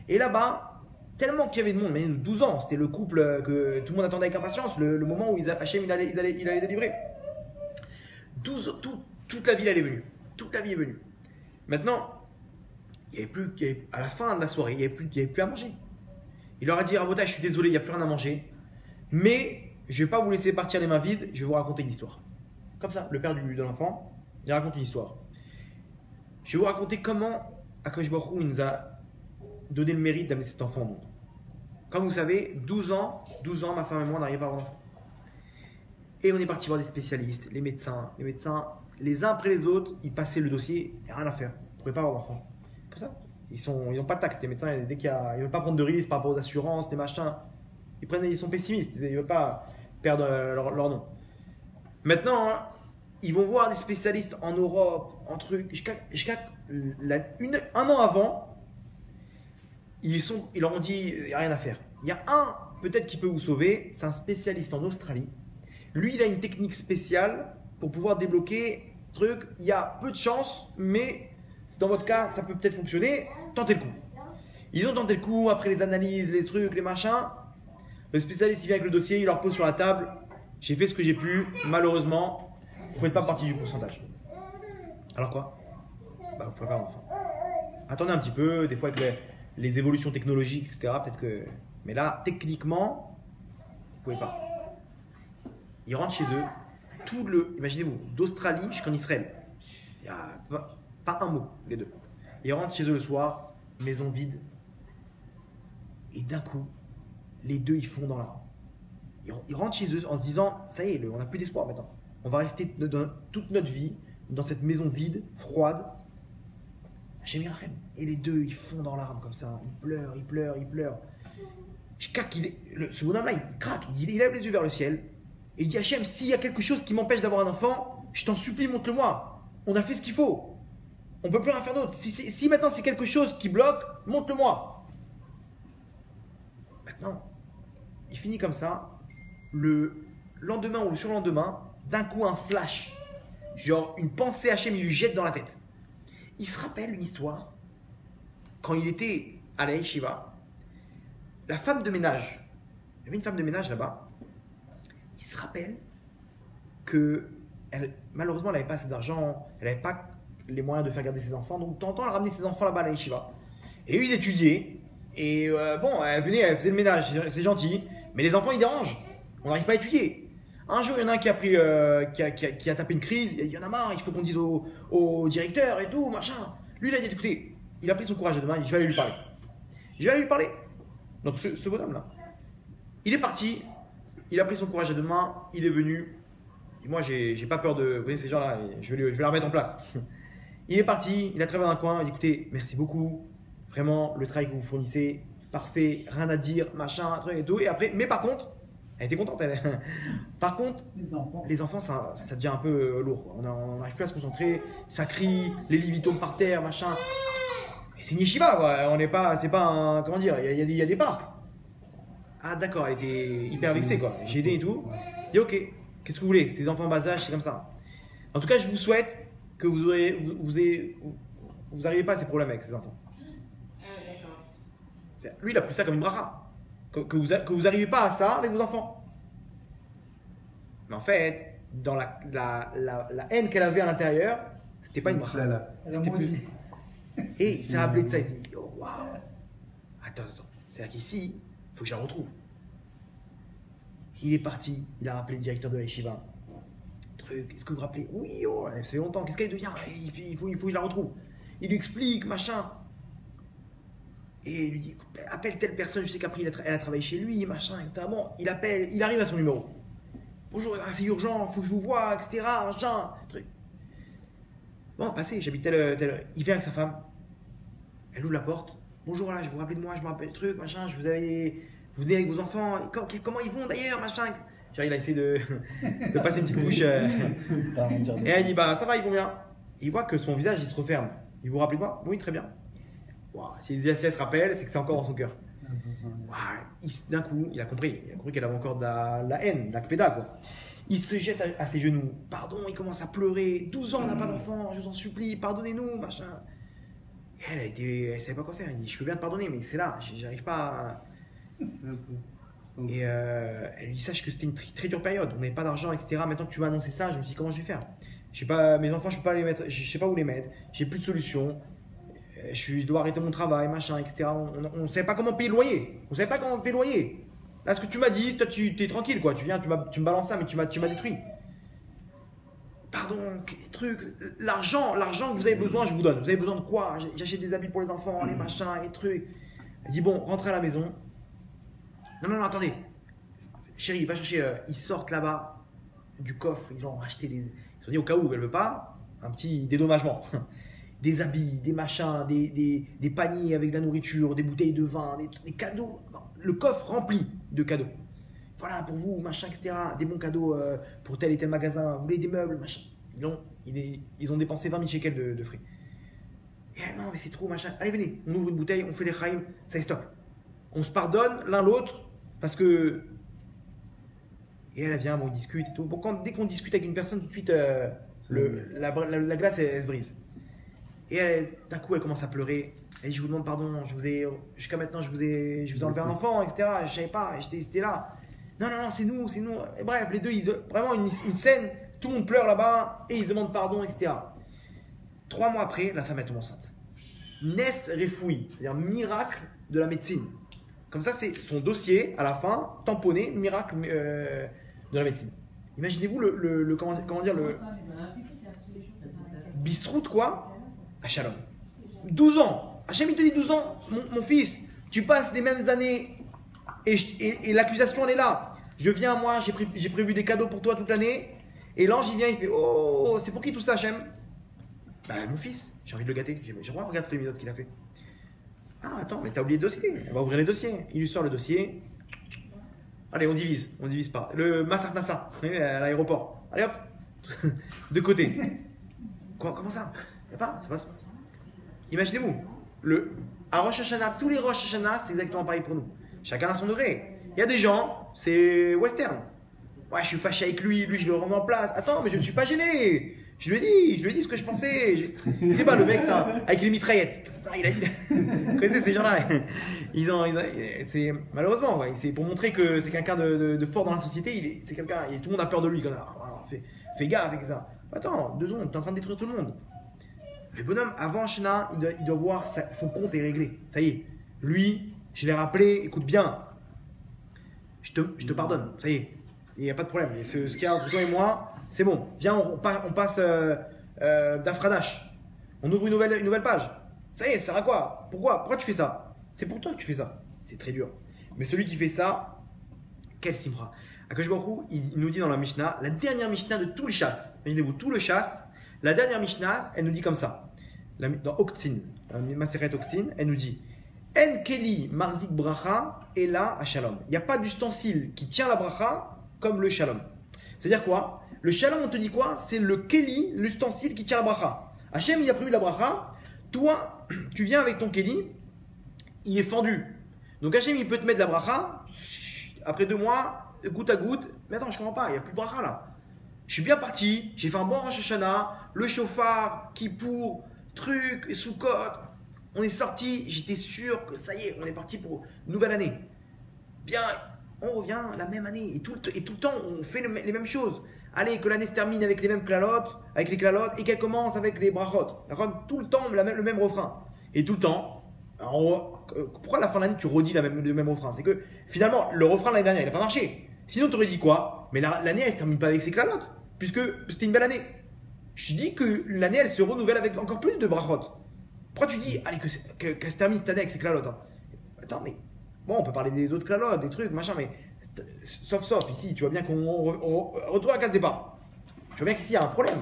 Et là-bas, tellement qu'il y avait de monde, mais 12 ans, c'était le couple que tout le monde attendait avec impatience, le moment où Hachem il allait délivrer. Toute la ville elle est venue. Toute la ville est venue. Maintenant, à la fin de la soirée, il n'y avait plus à manger. Il leur a dit, Rabotai, je suis désolé, il n'y a plus rien à manger, mais je ne vais pas vous laisser partir les mains vides, je vais vous raconter une histoire. Comme ça, le père de l'enfant, il raconte une histoire. Je vais vous raconter comment Akadosh Baruch Hu, il nous a donné le mérite d'amener cet enfant au monde. Comme vous savez, 12 ans, ma femme et moi, on n'arrive pas à avoir d'enfant. Et on est parti voir des spécialistes, les médecins, les uns après les autres, ils passaient le dossier, il n'y a rien à faire, ils ne pourraient pas avoir d'enfant. Comme ça, ils n'ont pas de tact, les médecins, dès qu'ils ne veulent pas prendre de risques par rapport aux assurances, les machins, ils sont pessimistes, ils ne veulent pas perdre leur nom. Maintenant, hein, ils vont voir des spécialistes en Europe, en trucs, un an avant, ils leur ont dit, il n'y a rien à faire. Il y a un, peut-être qui peut vous sauver, c'est un spécialiste en Australie. Lui, il a une technique spéciale pour pouvoir débloquer truc. Il y a peu de chance, mais dans votre cas, ça peut peut-être fonctionner. Tentez le coup. Ils ont tenté le coup, après les analyses, les trucs, les machins. Le spécialiste, il vient avec le dossier, il leur pose sur la table. J'ai fait ce que j'ai pu, malheureusement, vous ne faites pas partie du pourcentage. Alors quoi? Vous ne pouvez pas avoir d'enfant. Attendez un petit peu, des fois avec les évolutions technologiques, etc. Peut-être que. Mais là, techniquement, vous ne pouvez pas. Ils rentrent chez eux, imaginez-vous, d'Australie jusqu'en Israël. Il n'y a pas un mot, les deux. Ils rentrent chez eux le soir, maison vide. Et d'un coup, les deux, ils font dans l'arbre. Ils rentrent chez eux en se disant, ça y est, on n'a plus d'espoir maintenant. On va rester toute notre vie dans cette maison vide, froide. J'ai mis un rêve. Et les deux, ils font dans l'arbre comme ça. Ils pleurent. Ce bonhomme-là, il craque. Il lève les yeux vers le ciel. Et il dit, Hachem, s'il y a quelque chose qui m'empêche d'avoir un enfant, je t'en supplie, montre-le-moi. On a fait ce qu'il faut. On ne peut plus rien faire d'autre. Si maintenant c'est quelque chose qui bloque, montre-le-moi. Maintenant, il finit comme ça. Le lendemain ou le surlendemain, d'un coup, un flash. Genre, une pensée Hachem, il lui jette dans la tête. Il se rappelle une histoire. Quand il était à la yeshiva, la femme de ménage, il y avait une femme de ménage là-bas. Il se rappelle que malheureusement, elle n'avait pas assez d'argent, elle n'avait pas les moyens de faire garder ses enfants. Donc, de temps en temps, elle ramenait ses enfants là-bas à la yeshiva. Et eux, ils étudiaient. Et elle venait, elle faisait le ménage, c'est gentil. Mais les enfants, ils dérangent. On n'arrive pas à étudier. Un jour, il y en a un qui a tapé une crise. Il y en a marre, il faut qu'on dise au directeur et tout, machin. Lui, il a dit, écoutez, il a pris son courage à deux mains, il dit, je vais aller lui parler. Donc, ce bonhomme-là, il est parti. Il a pris son courage à deux mains, il est venu. Et moi, j'ai pas peur de. Vous voyez, ces gens-là, je vais la remettre en place. Il est parti, il a travaillé dans un coin, il a dit écoutez, merci beaucoup. Vraiment, le travail que vous fournissez, parfait, rien à dire, machin, truc et tout. Et après, mais par contre, elle était contente, elle. Par contre, les enfants ça devient un peu lourd. Quoi. On n'arrive plus à se concentrer, ça crie, les lits tombent par terre, machin. C'est une yeshiva, quoi. On n'est pas. C'est pas un. Comment dire, il y a des parcs. Ah d'accord, elle était hyper vexée quoi. J'ai aidé et tout. Je dis ok, qu'est-ce que vous voulez? Ces enfants bas âge, c'est comme ça. En tout cas, je vous souhaite que vous n'arrivez pas à ces problèmes avec ces enfants. Lui, il a pris ça comme une bracha. Que vous n'arrivez pas à ça avec vos enfants. Mais en fait, dans la haine qu'elle avait à l'intérieur, c'était pas une bracha. Et il s'est rappelé de ça. Il s'est dit oh waouh. Attends. C'est-à-dire qu'ici, il faut que je la retrouve. Il est parti, il a rappelé le directeur de la yeshiva. Est-ce que vous vous rappelez? Oui, oh, c'est longtemps, qu'est-ce qu'elle devient? Il faut que je la retrouve. Il lui explique, machin. Et il lui dit, appelle telle personne, je sais qu'après elle a travaillé chez lui, machin, etc. Bon, il appelle, il arrive à son numéro. Bonjour, c'est urgent, il faut que je vous voie, etc. Machin, truc. Bon, passez, j'habite tel. Il vient avec sa femme. Elle ouvre la porte. Bonjour, là, je vous rappelle de moi, je me rappelle truc, machin, vous venez avec vos enfants, comment ils vont d'ailleurs, machin. Genre, il a essayé de passer une petite couche. Et elle dit, bah ça va, ils vont bien. Et il voit que son visage, il se referme. Il vous rappelle de moi? Oui, très bien. Wow, si elle se rappelle, c'est que c'est encore dans son cœur. D'un coup, il a compris qu'elle avait encore de la haine, de la kpeda, quoi. Il se jette à ses genoux. Pardon, il commence à pleurer. 12 ans, on n'a pas d'enfant, je vous en supplie, pardonnez-nous, machin. Et elle savait pas quoi faire. Elle dit, je peux bien te pardonner, mais c'est là, j'arrive pas à... Et elle lui dit, sache que c'était une très dure période, on n'avait pas d'argent, etc. Maintenant que tu m'as annoncé ça, je me suis dit, comment je vais faire? Je sais pas, mes enfants, je peux pas les mettre, je sais pas où les mettre, j'ai plus de solution. Je dois arrêter mon travail, machin, etc. On ne savait pas comment payer le loyer. On savait pas comment payer le loyer. Là, ce que tu m'as dit, toi, tu es tranquille, quoi. Tu viens, tu me balances ça, mais tu m'as détruit. Pardon, truc, l'argent que vous avez besoin, je vous donne. Vous avez besoin de quoi? J'achète des habits pour les enfants, les machins, les trucs. Elle dit, bon, rentrez à la maison. Non, attendez. Chérie, va chercher. Ils sortent là-bas du coffre. Ils ont acheté des. Ils se sont dit, au cas où elle veut pas, un petit dédommagement. Des habits, des machins, des paniers avec de la nourriture, des bouteilles de vin, des cadeaux. Le coffre rempli de cadeaux. Voilà, pour vous, machin, etc. Des bons cadeaux pour tel et tel magasin. Vous voulez des meubles, machin. Ils ont dépensé 20 000 shekels de frais. Et non, mais c'est trop, machin. Allez, venez, on ouvre une bouteille, on fait les chaim, ça est stop. On se pardonne l'un l'autre parce que. Et elle vient, bon, on discute et tout. Bon, dès qu'on discute avec une personne, tout de suite, la glace, elle se brise. Et d'un coup, elle commence à pleurer. Elle dit, je vous demande pardon, jusqu'à maintenant, je vous ai enlevé un enfant, etc. Je savais pas, j'étais là. Non, c'est nous. Et bref, les deux, vraiment une scène, tout le monde pleure là-bas et ils demandent pardon, etc. 3 mois après, la femme est tombée enceinte. Nes refoui, c'est-à-dire miracle de la médecine. Comme ça, c'est son dossier, à la fin, tamponné, miracle de la médecine. Imaginez-vous comment dire, le bistrout, quoi. À Shalom. 12 ans. Hachem, il te dit 12 ans, mon fils, tu passes les mêmes années et l'accusation, elle est là. Je viens, moi, j'ai prévu des cadeaux pour toi toute l'année. Et l'ange, il vient, il fait, oh, c'est pour qui tout ça, Hachem? Bah, mon fils, j'ai envie de le gâter. J'ai envie de regarder tous les méthodes qu'il a fait. Ah, attends, mais t'as oublié le dossier. On va ouvrir les dossiers. Il lui sort le dossier. Allez, on divise pas. Le Massar Nassa, à l'aéroport. Allez hop, de côté. Comment ça? Il n'y a pas, c'est pas ça. Imaginez-vous, à Rosh Hashanah, tous les Rosh Hashanah, c'est exactement pareil pour nous. Chacun a son degré. Il y a des gens, c'est western. Ouais, je suis fâché avec lui, je le remets en place. Attends, mais je ne suis pas gêné. Je lui ai dit ce que je pensais. C'est pas le mec, ça, avec les mitraillettes. Vous connaissez ces gens-là? C'est malheureusement, ouais, c'est pour montrer que c'est quelqu'un de fort dans la société. C'est quelqu'un, tout le monde a peur de lui. Alors, fais gaffe avec ça. Attends, 2 secondes, t'es en train de détruire tout le monde. Le bonhomme, avant Shana, il doit voir son compte est réglé. Ça y est. Lui, je l'ai rappelé, écoute bien. Je te pardonne. Ça y est. Il n'y a pas de problème. Ce qu'il y a entre toi et moi, c'est bon. Viens, on passe d'Afradash. On ouvre une nouvelle page. Ça y est, ça sert à quoi? Pourquoi tu fais ça? C'est pour toi que tu fais ça. C'est très dur. Mais celui qui fait ça, quel simra. Akadosh Baruch Hu, il nous dit dans la Mishnah, la dernière Mishnah de tout le chasse. Imaginez-vous, tout le chasse. La dernière Mishnah, elle nous dit comme ça. Dans Oktin, Maseret Oktin, elle nous dit En Keli Marzik Bracha et là à Shalom. Il n'y a pas d'ustensile qui tient la bracha comme le Shalom. C'est-à-dire quoi? Le Shalom, on te dit quoi? C'est le Keli, l'ustensile qui tient la bracha. Hachem, il a prévu la bracha. Toi, tu viens avec ton Keli, il est fendu. Donc Hachem, il peut te mettre la bracha. Après 2 mois, goutte à goutte. Mais attends, je ne comprends pas, il n'y a plus de bracha là. Je suis bien parti, j'ai fait un bon Rosh Hashanah, le chauffard, Kippour, truc, et Soukot. On est sorti, j'étais sûr que ça y est, on est parti pour une nouvelle année. Bien, on revient la même année. Et tout le temps, on fait les mêmes choses. Allez, que l'année se termine avec les mêmes klalotes, et qu'elle commence avec les brachot. Tout le temps, le même refrain. Et tout le temps, pourquoi à la fin de l'année tu redis le même refrain? C'est que finalement, le refrain de l'année dernière, il n'a pas marché. Sinon, tu aurais dit quoi? Mais l'année, elle ne se termine pas avec ses klalotes, puisque c'était une belle année. Je dis que l'année, elle se renouvelle avec encore plus de brachot. Pourquoi tu dis, allez, qu'elle se termine cette année avec ses klalotes, hein? Attends, mais bon, on peut parler des autres klalotes, des trucs, machin, mais sauf, ici, tu vois bien qu'on retrouve à la case départ. Tu vois bien qu'ici, il y a un problème.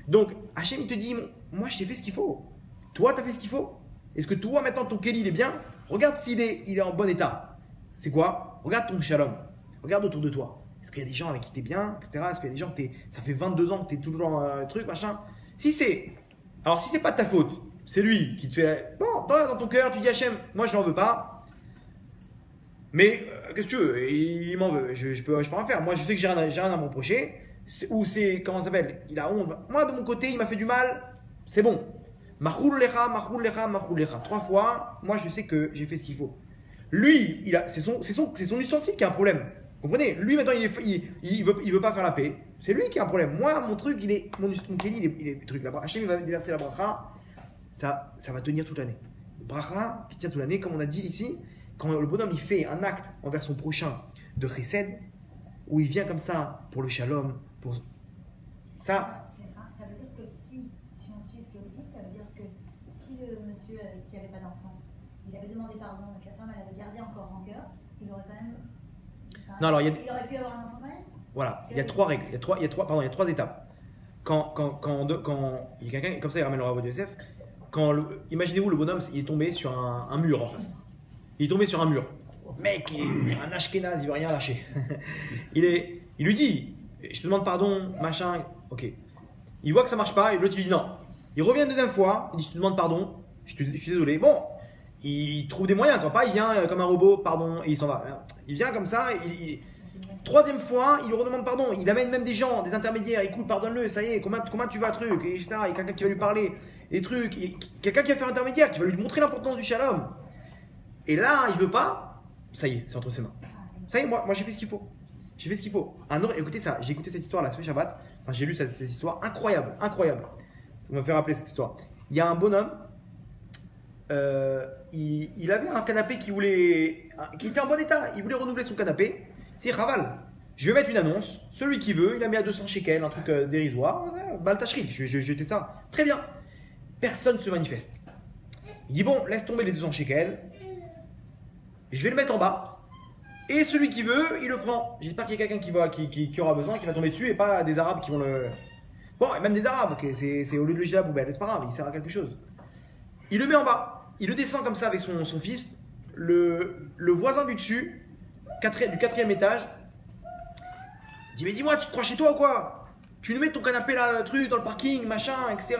Donc, Hachem, il te dit, moi, je t'ai fait ce qu'il faut. Toi, tu as fait ce qu'il faut. Est-ce que toi, maintenant, ton Kéli, il est bien? Regarde s'il est en bon état. C'est quoi? Regarde ton Shalom. Regarde autour de toi. Est-ce qu'il y a des gens avec qui tu es bien, etc. Est-ce qu'il y a des gens que ça fait 22 ans que tu es toujours truc, machin? Alors, si c'est pas de ta faute, c'est lui qui te fait. Bon, dans ton cœur, tu dis Hachem, moi, je n'en veux pas. Mais qu'est-ce que tu veux? Il m'en veut. Je peux rien faire. Moi, je sais que j'ai rien à me reprocher. Ou c'est, comment ça s'appelle? Il a honte. Moi, de mon côté, il m'a fait du mal. C'est bon. Machoul lecha, machoul lecha, machoul lecha. 3 fois, moi, je sais que j'ai fait ce qu'il faut. Lui, c'est son ustensile qui a un problème. Vous comprenez? Lui, maintenant, il veut pas faire la paix. C'est lui qui a un problème. Moi, mon truc, mon kéli, il est truc. Hachem, il va déverser la bracha. Ça va tenir toute l'année. Bracha qui tient toute l'année, comme on a dit ici, quand le bonhomme il fait un acte envers son prochain de chesed, où il vient comme ça pour le shalom, pour ça. Ça veut dire que si on suit ce que vous dites, ça veut dire que si le monsieur qui n'avait pas d'enfant, il avait demandé pardon et que la femme elle avait gardé encore rancœur, il aurait quand même. Enfin, Non, alors il aurait pu avoir un enfant quand même. Voilà, il y a 3 règles, il y a 3 étapes. Quand il y a quelqu'un comme ça, il ramène le rabbin de Yosef. Imaginez-vous, le bonhomme, il est tombé sur un mur en face. Il est tombé sur un mur. Mec, il est un ashkénaze, il veut rien lâcher. Il lui dit, je te demande pardon, machin, ok. Il voit que ça marche pas, et l'autre il dit non. Il revient une deuxième fois, il dit, je te demande pardon, je suis désolé. Bon, il trouve des moyens, quoi. Pas, il vient comme un robot, pardon, et il s'en va. Il vient comme ça, troisième fois, il lui redemande pardon. Il amène même des gens, des intermédiaires. Écoute, pardonne-le, ça y est, comment tu vas, truc, et ça. Il y a quelqu'un qui va lui parler, des trucs. Quelqu'un qui va faire intermédiaire, qui va lui montrer l'importance du shalom. Et là, il veut pas. Ça y est, c'est entre ses mains. Ça y est, moi j'ai fait ce qu'il faut. J'ai fait ce qu'il faut. Écoutez ça, j'ai écouté cette histoire là, ce Shabbat. Enfin, j'ai lu cette histoire incroyable. Ça m'a fait rappeler cette histoire. Il y a un bonhomme. Il avait un canapé qui était en bon état. Il voulait renouveler son canapé. C'est Raval. Je vais mettre une annonce. Celui qui veut, il a mis à 200 shekels, un truc dérisoire. Baltacherie, je vais jeter ça. Très bien. Personne ne se manifeste. Il dit bon, laisse tomber les 200 shekels. Je vais le mettre en bas. Et celui qui veut, il le prend. J'espère qu'il y a quelqu'un qui aura besoin, qui va tomber dessus et pas des Arabes qui vont le. Bon, et même des Arabes, ok, c'est au lieu de le jeter à la poubelle, c'est pas grave, il sert à quelque chose. Il le met en bas. Il le descend comme ça avec son fils. Le voisin du dessus, du 4e étage, il dit mais dis-moi, tu te crois chez toi ou quoi? Tu nous mets ton canapé là, truc, dans le parking, machin, etc.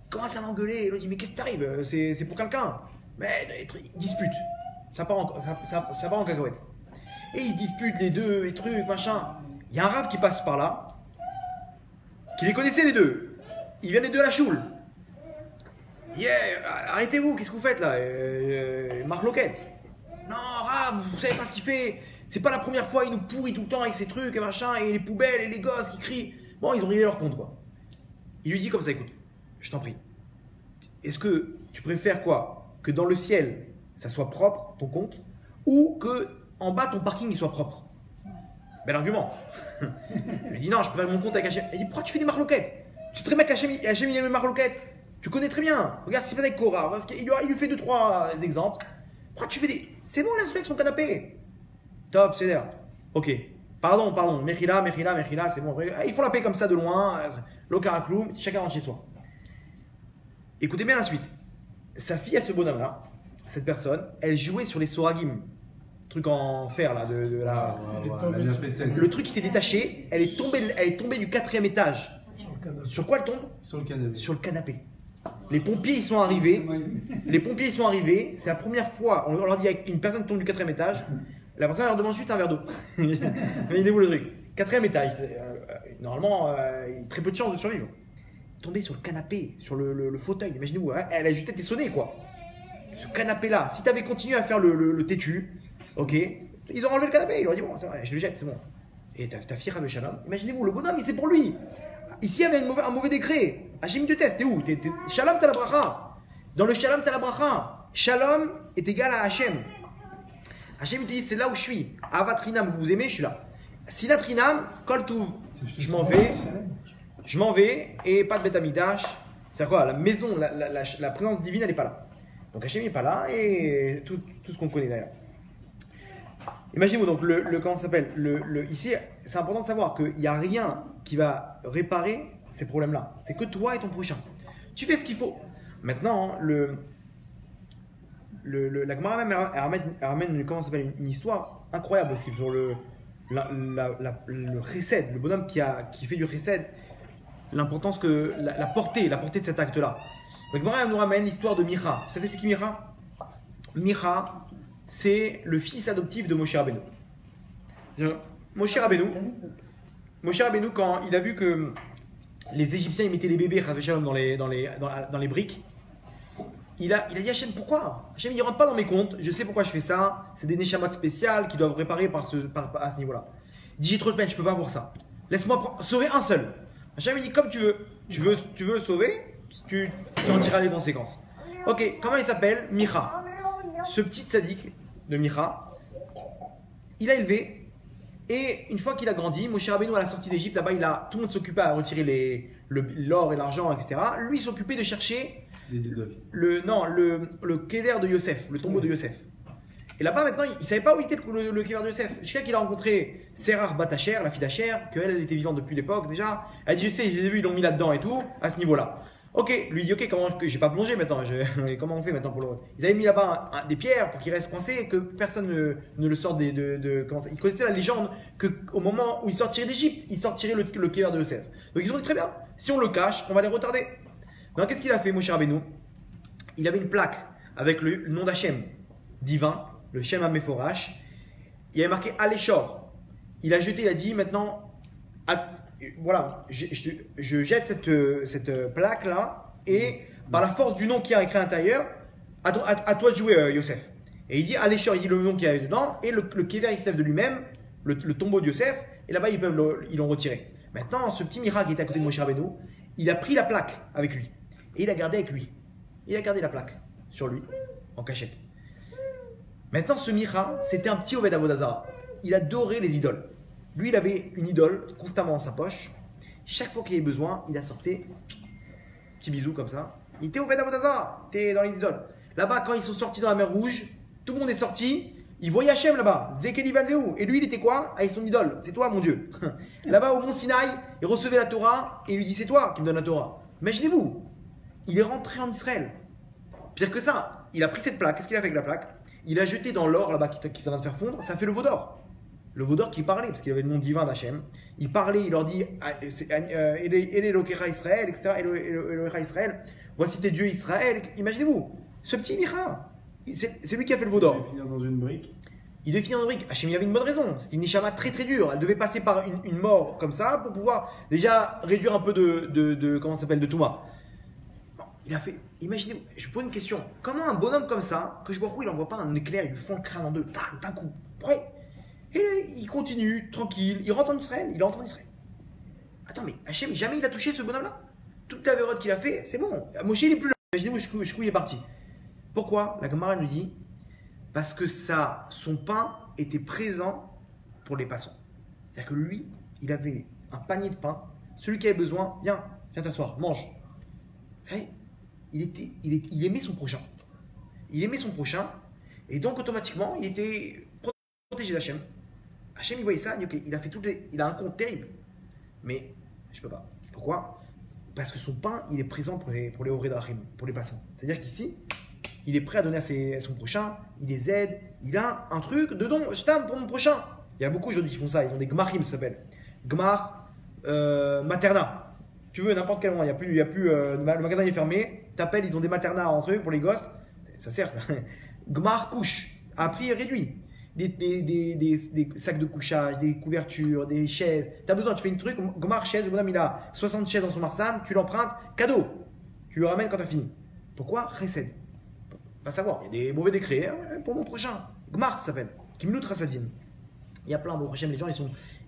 Il commence à m'engueuler. L'autre dit mais qu'est-ce qui t'arrive? C'est pour quelqu'un. Mais il dispute. Ça part en cacahuète. Et ils se disputent les deux, les trucs, machin. Il y a un rave qui passe par là, qui les connaissait les deux. Ils viennent les deux à la choule. Yeah, arrêtez-vous, qu'est-ce que vous faites là? Marloquette. Non, rave, vous savez pas ce qu'il fait. C'est pas la première fois, il nous pourrit tout le temps avec ses trucs et machin, et les poubelles et les gosses qui crient. Bon, ils ont réglé leur compte quoi. Il lui dit comme ça, écoute, je t'en prie. Est-ce que tu préfères quoi? Que dans le ciel, ça soit propre, ton compte, ou que en bas, ton parking il soit propre? Bel argument. Il lui dit non, je préfère mon compte avec Hachem. Il dit pourquoi tu fais des marloquettes? Tu sais très bien qu'Hachem il aime les marloquettes. Tu connais très bien. Regarde ce qui se passe avec Cora. Il lui fait 2-3 exemples. Pourquoi tu fais des. C'est bon, laisse-le avec son canapé. Top, c'est d'air. Ok. Pardon. Mechila, c'est bon. Ils font la paix comme ça de loin. L'Okarakloum, chacun rentre chez soi. Écoutez bien la suite. Sa fille à ce bonhomme-là, cette personne, elle jouait sur les soragim. Truc en fer là, le truc qui s'est détaché, elle est tombée du 4e étage. Sur quoi elle tombe? Sur le canapé. Les pompiers ils sont arrivés. C'est la première fois. On leur dit avec une personne tombe du 4e étage. La personne leur demande juste un verre d'eau. Imaginez-vous le truc. 4e étage. Normalement, très peu de chances de survivre. Tombée sur le canapé, sur le fauteuil. Imaginez-vous. Hein, elle a juste été sonnée quoi. Ce canapé-là. Si tu avais continué à faire le têtu. Ok, ils ont enlevé le canapé, ils leur ont dit bon, c'est vrai, je le jette, c'est bon. Et ta fille Rav Shalom, imaginez-vous, le bonhomme, c'est pour lui. Ici, il y avait un mauvais décret. Hachem te teste, t'es où? Shalom, t'as la bracha. Dans le Shalom, t'as la bracha. Shalom est égal à Hachem. Hachem te dit, c'est là où je suis. Avatrinam, vous vous aimez, je suis là. Sinatrinam, kol touv. Je m'en vais, et pas de Betamidash. C'est quoi? La maison, la présence divine, elle n'est pas là. Donc Hachem n'est pas là, et tout ce qu'on connaît d'ailleurs. Imaginez-vous donc comment ça s'appelle ici, c'est important de savoir qu'il n'y a rien qui va réparer ces problèmes-là. C'est que toi et ton prochain. Tu fais ce qu'il faut. Maintenant, la Gemara même ramène comment ça s'appelle une histoire incroyable aussi sur le chesed, le bonhomme qui fait du chesed, l'importance que la portée de cet acte-là. La Gemara nous ramène l'histoire de Micha. Vous savez c'est qui Micha? Micha, c'est le fils adoptif de Moshe Rabbeinu. Moshe Rabbeinu, quand il a vu que les Égyptiens ils mettaient les bébés dans les briques, il a dit Hachem, pourquoi Hachem, il ne rentre pas dans mes comptes, je sais pourquoi je fais ça, c'est des neshamot spéciales qui doivent réparer à ce niveau-là. Il dit j'ai trop de peine, je ne peux pas voir ça. Laisse-moi sauver un seul. Hachem il dit comme tu veux sauver, tu en tireras les conséquences. Ok, comment il s'appelle? Micha. Ce petit tzaddik de Micha, il a élevé, et une fois qu'il a grandi, Moshe Rabbeinu à la sortie d'Égypte, là-bas, tout le monde s'occupait à retirer l'or et l'argent, etc. Lui, il s'occupait de chercher les idoles. le kéver de Yosef, le tombeau de Yosef. Et là-bas, maintenant, il ne savait pas où était le kéver de Yosef. Jusqu'à qu'il a rencontré Sérar Batacher, la fille d'Acher, qu'elle était vivante depuis l'époque déjà. Elle dit, je sais, je les ai vus, ils l'ont mis là-dedans et tout, à ce niveau-là. Ok, lui dit, ok, j'ai pas plongé maintenant, comment on fait maintenant pour le... Ils avaient mis là-bas des pierres pour qu'il reste coincé, que personne ne le sorte comment ça, ils connaissaient la légende qu'au moment où ils sortiraient d'Égypte, ils sortiraient le kéver de Yosef. Donc ils ont dit, très bien, si on le cache, on va les retarder. Donc qu'est-ce qu'il a fait, Moshe Rabbeinu? Il avait une plaque avec le nom d'Hachem divin, le Shem HaMeforash. Il avait marqué Aléchor. Il a jeté, il a dit maintenant, voilà, je jette cette plaque-là et par la force du nom qui a écrit à l'intérieur, à toi de jouer, Yosef. Et il dit Aléchor, il dit le nom qu'il y avait dedans, et le kéver il se lève de lui-même, le tombeau de Yosef, et là-bas ils l'ont retiré. Maintenant, ce petit miracle qui était à côté de Moshe Rabbeinu, il a pris la plaque avec lui. Et il a gardé avec lui. Il a gardé la plaque sur lui, en cachette. Maintenant, ce Micha, c'était un petit Oved Avodazara. Il adorait les idoles. Lui, il avait une idole constamment dans sa poche. Chaque fois qu'il avait besoin, il a sorti petit bisou comme ça. Il était Oved Avodazara, il était dans les idoles. Là-bas, quand ils sont sortis dans la mer Rouge, tout le monde est sorti. Il voyait Hachem là-bas, Zekeli Vandeu. Et lui, il était quoi? Avec son idole. C'est toi, mon Dieu. Là-bas, au mont Sinaï, il recevait la Torah et il lui dit c'est toi qui me donne la Torah. Imaginez-vous, il est rentré en Israël. Pire que ça, il a pris cette plaque. Qu'est-ce qu'il a fait avec la plaque? Il a jeté dans l'or là-bas qui est en train de faire fondre. Ça fait le veau d'or. Le veau d'or qui parlait, parce qu'il avait le nom divin d'Hachem. Il parlait, il leur dit Elokecha Israël, etc. Elokecha Israël. Voici tes dieux Israël. Imaginez-vous, ce petit Micha, c'est lui qui a fait le veau d'or. Il devait finir dans une brique. Il devait finir dans une brique. Hachem, il avait une bonne raison. C'était une neshama très très dure. Elle devait passer par une mort comme ça pour pouvoir déjà réduire un peu comment ça s'appelle, de Touma. Il a fait, imaginez, je vous pose une question. Comment un bonhomme comme ça, que je vois où il n'envoie pas un éclair, il lui fend le crâne en deux, d'un coup, ouais. Et là, il continue, tranquille, il rentre en Israël, il entre en Israël. Attends, mais Hachem, jamais il a touché ce bonhomme-là. Toute la vérote qu'il a fait, c'est bon. Moshe, il n'est plus là. Imaginez-vous, il est parti. Pourquoi? La Gemara nous dit, parce que son pain était présent pour les passants. C'est-à-dire que lui, il avait un panier de pain. Celui qui avait besoin, viens t'asseoir, mange. Hey, il aimait son prochain. Il aimait son prochain. Et donc, automatiquement, il était protégé d'Hachem. Hachem, il voyait ça, il dit, ok, il a un compte terrible. Mais, je peux pas. Pourquoi? Parce que son pain, il est présent pour les Ovrei Drachim, pour les passants. C'est-à-dire qu'ici, il est prêt à donner à son prochain, il les aide, il a un truc de don, je t'aime pour mon prochain. Il y a beaucoup aujourd'hui qui font ça, ils ont des gmachim, ça s'appelle. Gmar, materna. Tu veux, n'importe quel moment, il y a plus le magasin est fermé, t'appelles, ils ont des maternas entre eux pour les gosses, ça sert ça. Gmar couche, à prix réduit. Des sacs de couchage, des couvertures, des chaises. Tu as besoin, tu fais une truc, Gmar chaise, le bonhomme il a 60 chaises dans son marsan, tu l'empruntes, cadeau. Tu le ramènes quand tu as fini. Pourquoi? Chesed. Va savoir, il y a des mauvais décrets pour mon prochain. Gmar ça s'appelle. Kimlut Rasadim. Il y a plein de prochains, les gens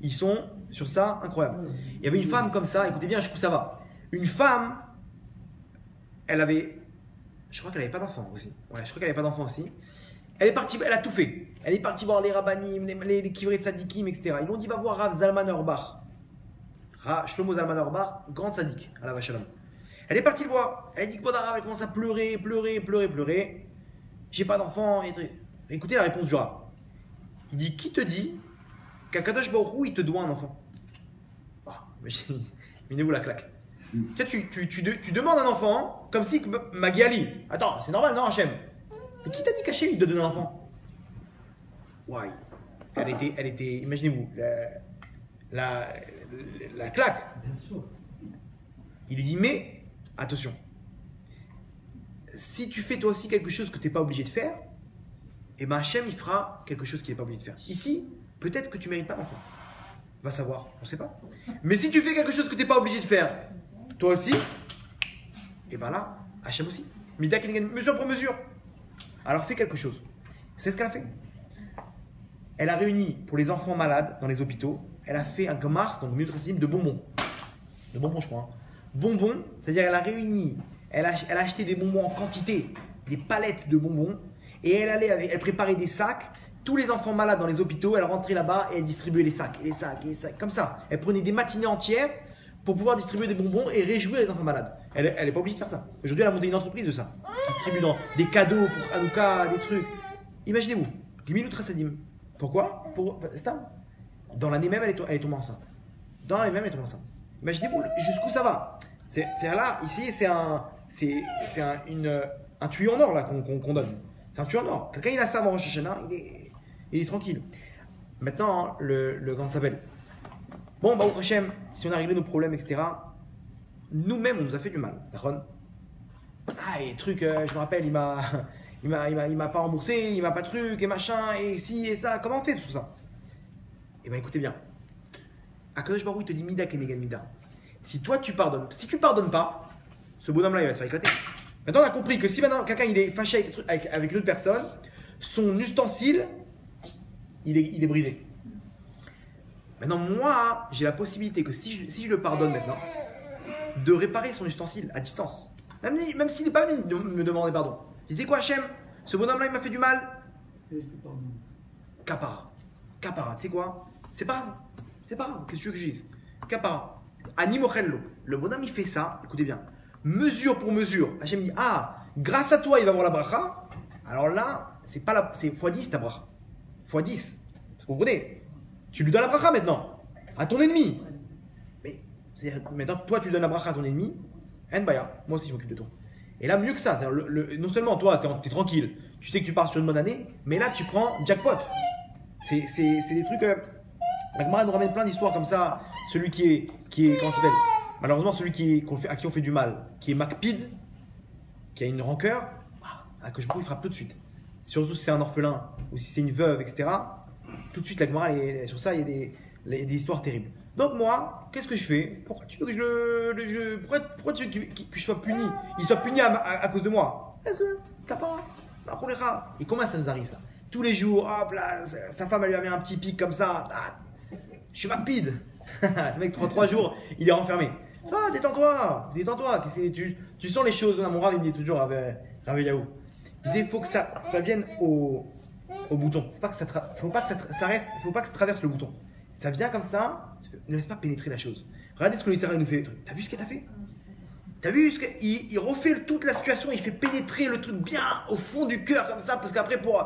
ils sont sur ça, incroyable. Il y avait une femme comme ça, écoutez bien, je trouve ça va. Une femme, je crois qu'elle n'avait pas d'enfant aussi. Ouais, je crois qu'elle n'avait pas d'enfant aussi. Elle est partie, elle a tout fait. Elle est partie voir les rabbanim, les kivrei tzadikim, etc. Ils lui ont dit va voir Rav Zalman Auerbach. Shlomo Zalman Auerbach, grand tzaddik, à la Vachalom. Elle est partie le voir. Elle a dit que Rav, elle commence à pleurer. J'ai pas d'enfant. Écoutez la réponse du Rav. Il dit qui te dit qu'à Kadosh Baruch Hu, il te doit un enfant? Imaginez-vous la claque. Tu demandes un enfant comme si Magali. Attends, c'est normal, non, Hachem? Mais qui t'a dit qu'Hachem il te donne un enfant? Ouais. Elle était, imaginez-vous, la claque. Bien sûr. Il lui dit, mais attention, si tu fais toi aussi quelque chose que tu n'es pas obligé de faire, et ben Hachem, il fera quelque chose qu'il n'est pas obligé de faire. Ici, peut-être que tu ne mérites pas d'enfant. Va savoir, on ne sait pas. Mais si tu fais quelque chose que tu n'es pas obligé de faire, toi aussi, et ben là, Hachem aussi. Mida Keneged, mesure pour mesure. Alors fais quelque chose. C'est ce qu'elle a fait. Elle a réuni pour les enfants malades dans les hôpitaux, elle a fait un gmar, donc nutrisim, de bonbons. De bonbons, je crois. Hein. Bonbons, c'est-à-dire elle a réuni, elle a acheté des bonbons en quantité, des palettes de bonbons, et elle préparait des sacs. Tous les enfants malades dans les hôpitaux, elle rentrait là-bas et elle distribuait les sacs, comme ça. Elle prenait des matinées entières pour pouvoir distribuer des bonbons et réjouir les enfants malades. Elle n'est pas obligée de faire ça. Aujourd'hui, elle a monté une entreprise de ça. Qui distribue des cadeaux pour Hanouka, des trucs. Imaginez-vous, Gmilut Chassadim. Pourquoi? Dans l'année même, elle est tombée enceinte. Dans l'année même, elle est tombée enceinte. Imaginez-vous jusqu'où ça va. C'est là, ici, c'est un tuyau en or là qu'on donne. C'est un tuyau en or. Quelqu'un il a ça avant Rosh Hashanah, il est tranquille. Maintenant, comment ça s'appelle? Bon, bah, au prochain, si on a réglé nos problèmes, etc., nous-mêmes, on nous a fait du mal. D'accord? Ah, et truc, je me rappelle, il m'a pas remboursé, il m'a pas truc, et machin, et ci, et ça. Comment on fait tout ça? Eh bien, écoutez bien. Akadosh Baruch Hu, il te dit Mida Keneged Mida. Si toi, tu pardonnes, si tu pardonnes pas, ce bonhomme-là, il va se faire éclater. Maintenant, on a compris que si maintenant quelqu'un il est fâché avec une autre personne, son ustensile, il est brisé. Maintenant, moi, j'ai la possibilité que si je le pardonne maintenant, de réparer son ustensile à distance. Même s'il n'est pas venu me demander pardon. Je disais quoi, Hachem? Ce bonhomme-là, il m'a fait du mal. Kapara. Kapara, tu sais quoi? C'est pas grave. C'est pas grave. Qu'est-ce que tu veux que je dise? Kapara. Animochello. Le bonhomme, il fait ça. Écoutez bien. Mesure pour mesure. Hachem dit, ah, grâce à toi, il va avoir la bracha. Alors là, c'est x10 ta bracha. x10. Vous comprenez? Tu lui donnes la bracha maintenant. À ton ennemi. Mais, c'est-à-dire, maintenant, toi, tu donnes la bracha à ton ennemi. En baya. Moi aussi, je m'occupe de toi. Et là, mieux que ça. Non seulement toi, tu es tranquille. Tu sais que tu pars sur une bonne année. Mais là, tu prends jackpot. C'est des trucs. La Gemara nous ramène plein d'histoires comme ça. Celui qui est comment ça s'appelle? Malheureusement, celui à qui on fait du mal, qui est Makpid, qui a une rancœur, que je il frappe tout de suite. Surtout si c'est un orphelin ou si c'est une veuve, etc. Tout de suite, la Gemara, sur ça, il y a des histoires terribles. Donc moi, qu'est-ce que je fais? Pourquoi tu veux que pourquoi tu veux que je sois puni? Il soit puni à cause de moi? Et comment ça nous arrive ça? Tous les jours, hop là, sa femme elle lui a mis un petit pic comme ça. Je suis Makpid. Le mec, 3 jours, il est renfermé. Ah, détends-toi. Tu sens les choses. Mon Rav, il me dit toujours, Rav Yaou. Il disait, il faut que ça vienne au bouton. Faut pas que ça traverse le bouton. Ça vient comme ça, ne laisse pas pénétrer la chose. Regardez ce que l'Israël nous fait. T'as vu ce qu'elle a fait? T'as vu il refait toute la situation, il fait pénétrer le truc bien au fond du cœur comme ça, parce qu'après pour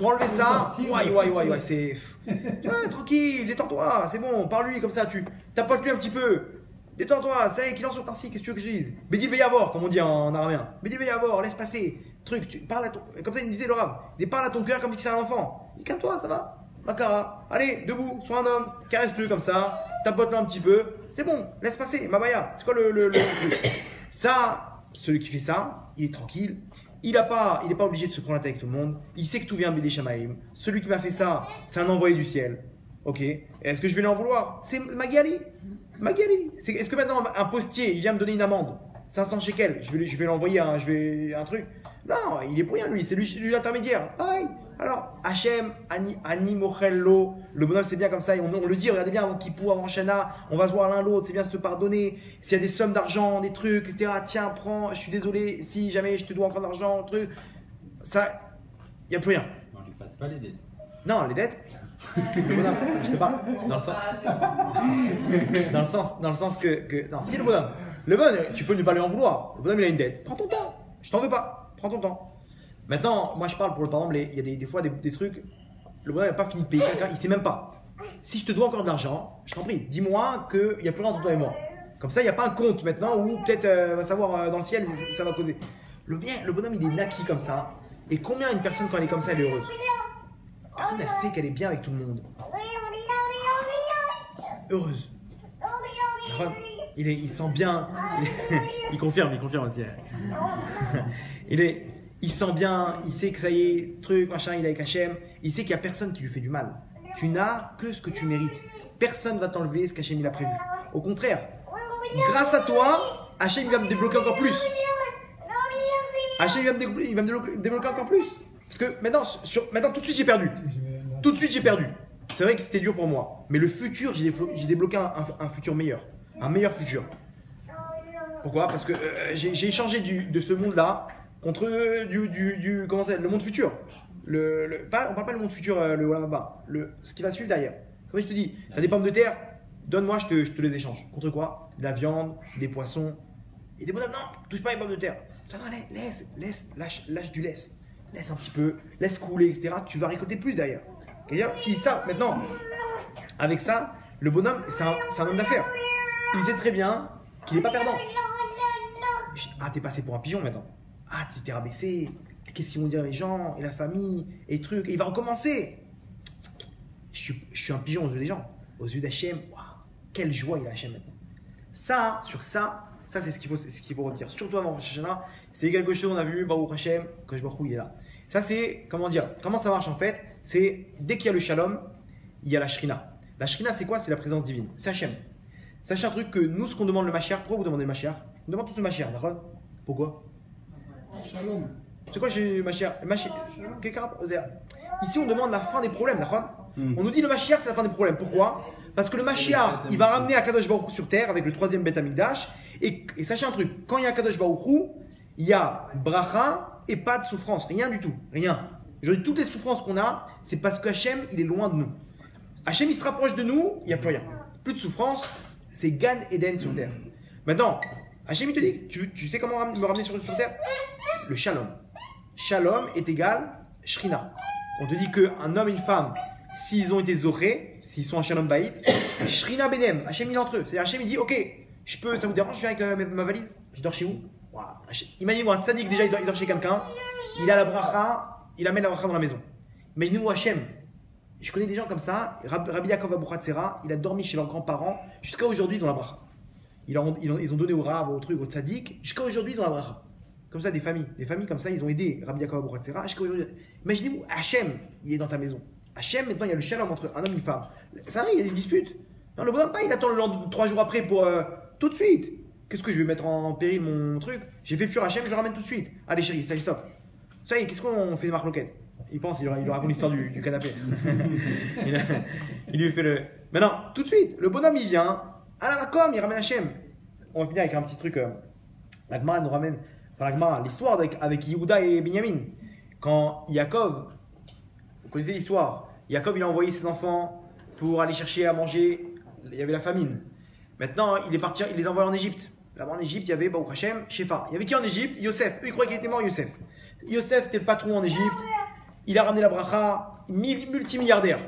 enlever ça, ouais, c'est tranquille, détends-toi, c'est bon, parle-lui comme ça, tu tapotes-lui un petit peu, détends-toi, ça y est, qu'il en soit ainsi, qu'est-ce que tu veux que je dise? Bédil Veyavor, comme on dit en araméen, Bédil Veyavor, laisse passer, truc, parle à ton, comme ça il me disait le Rav, il dit parle à ton cœur comme si c'est un enfant, il calme-toi, ça va, Makara, allez, debout, sois un homme, caresse-le comme ça, tapote-le un petit peu. C'est bon, laisse passer, Mabaya. C'est quoi le ça, celui qui fait ça, il est tranquille. Il n'est pas obligé de se prendre la tête avec tout le monde. Il sait que tout vient Bédé Shamaïm. Celui qui m'a fait ça, c'est un envoyé du ciel. Ok. Est-ce que je vais lui en vouloir? C'est Magali. Est-ce que maintenant un postier, il vient me donner une amende 500 shekels, je vais l'envoyer un truc? Non, il est pour rien lui. C'est lui l'intermédiaire. Pareil. Alors, Hachem, Ani Mochello, le bonhomme c'est bien comme ça, et on le dit, regardez bien avant Kippour, avant Shana, on va se voir l'un l'autre, c'est bien se pardonner. S'il y a des sommes d'argent, des trucs, etc., tiens, prends, je suis désolé, si jamais je te dois encore d'argent, truc, ça, il n'y a plus rien. On ne lui passe pas les dettes. Non, les dettes, le bonhomme, je te parle, dans le sens que non, si le bonhomme, tu peux ne pas lui en vouloir, le bonhomme il a une dette, prends ton temps, je t'en veux pas, prends ton temps. Maintenant, moi je parle pour le par exemple, il y a des fois des trucs, le bonhomme n'a pas fini de payer quelqu'un, il ne sait même pas. Si je te dois encore de l'argent, je t'en prie, dis-moi qu'il n'y a plus rien entre toi et moi. Comme ça, il n'y a pas un compte maintenant où peut-être va savoir dans le ciel, ça va causer. Le bonhomme il est naquis comme ça. Et combien une personne quand elle est comme ça, elle est heureuse? Personne elle sait qu'elle est bien avec tout le monde. Heureuse. Il sent bien. Il confirme aussi. Il est il sent bien, il sait que ça y est, truc, machin, il est avec Hachem, il sait qu'il n'y a personne qui lui fait du mal. Tu n'as que ce que tu mérites. Personne ne va t'enlever ce qu'Hachem il a prévu. Au contraire, grâce à toi, Hachem il va me débloquer encore plus. Hachem il va me débloquer encore plus. Parce que maintenant tout de suite j'ai perdu. Tout de suite j'ai perdu. C'est vrai que c'était dur pour moi. Mais le futur, j'ai débloqué un futur meilleur. Un meilleur futur. Pourquoi? Parce que j'ai échangé de ce monde-là contre comment ça s'appelle, le monde futur. On parle pas du monde futur, le Olamaba. Ce qui va suivre derrière. Comme je te dis, tu as des pommes de terre, donne-moi, je te les échange. Contre quoi? De la viande, des poissons. Et des bonhommes, non, touche pas les pommes de terre. Ça va, lâche du laisse. Laisse un petit peu, laisse couler, etc. Tu vas récolter plus derrière. C'est-à-dire, si ça, maintenant, avec ça, le bonhomme, c'est un homme d'affaires. Il sait très bien qu'il n'est pas perdant. Ah, t'es passé pour un pigeon maintenant. Ah, t'es rabaissé. Qu'est-ce qu'ils vont dire les gens, et la famille, et trucs. Et il va recommencer. Je suis un pigeon aux yeux des gens. Aux yeux d'Hachem, waouh, quelle joie il a Hachem maintenant. Ça, c'est ce qu'il faut retenir. Surtout avant Rosh Hashanah, c'est quelque chose qu'on a vu, Baruch Hachem, quand je me il est là. Ça, c'est, comment ça marche en fait? C'est dès qu'il y a le shalom, il y a la shrina. La shrina, c'est quoi? C'est la présence divine. C'est Hachem. Sachez un truc que nous, ce qu'on demande le Mashiach, pourquoi vous demandez le Mashiach? On demande tous le Mashiach, d'accord? Pourquoi? Shalom. C'est quoi chez Mashiach? Ici, on demande la fin des problèmes, d'accord? On nous dit le Mashiach, c'est la fin des problèmes. Pourquoi? Parce que le Mashiach, il va ramener Akadosh Baruch Hu sur terre avec le troisième Beth Amikdash. Et sachez un truc, quand il y a Akadosh Baruch Hu, il y a bracha et pas de souffrance. Rien du tout. Rien. Je dis, toutes les souffrances qu'on a, c'est parce que Hachem, il est loin de nous. Hachem, il se rapproche de nous, il n'y a plus rien. Plus de souffrance, c'est Gan Eden sur terre. Maintenant, Hachem, il te dit, tu sais comment me ramener sur terre? Le shalom. Shalom est égal Shrina. On te dit qu'un homme et une femme, s'ils ont été zorés, s'ils sont en shalom baït, Shrina benem, Hachem il est entre eux. C'est-à-dire Hachem il dit, ok, ça vous dérange, je viens avec ma valise, je dors chez vous. Wow. Imaginez-vous un tzaddik déjà, il dort chez quelqu'un, il a la bracha, il amène la bracha dans la maison. Imaginez-vous Hachem. Je connais des gens comme ça, Rabbi Yaakov Abuchatzera, il a dormi chez leurs grands-parents, jusqu'à aujourd'hui ils ont la bracha. Ils ont donné au Rav, au truc, au tzaddik, jusqu'à aujourd'hui ils ont la bracha. Comme ça, des familles comme ça, ils ont aidé Rabbi Yaakov Abuchatzera jusqu'à aujourd'hui. Imaginez-vous, Hachem, il est dans ta maison. Hachem, maintenant il y a le shalom entre un homme et une femme. Ça arrive, il y a des disputes. Non, le bonhomme pas, il attend 3 jours après pour tout de suite. Qu'est-ce que je vais mettre en péril mon truc? J'ai fait fuir Hachem, je le ramène tout de suite. Allez chérie, ça y est, stop. Ça y est, qu'est-ce qu'on fait de marloquette? Il pense, il lui raconte l'histoire du canapé. il lui fait le. Maintenant, tout de suite, le bonhomme il vient, à la Makom, il ramène Hachem. On va finir avec un petit truc. La Gemara nous ramène, l'histoire avec Yehuda et Binyamin. Quand Yaakov, vous connaissez l'histoire, Yaakov il a envoyé ses enfants pour aller chercher à manger, il y avait la famine. Maintenant, il est parti, il les envoie en Égypte. Là-bas en Égypte, il y avait Baruch Hashem, Shefa. Il y avait qui en Égypte? Yosef. Eux, ils croyaient qu'il était mort, Yosef. Yosef, c'était le patron en Égypte. Il a ramené la bracha, multimilliardaire.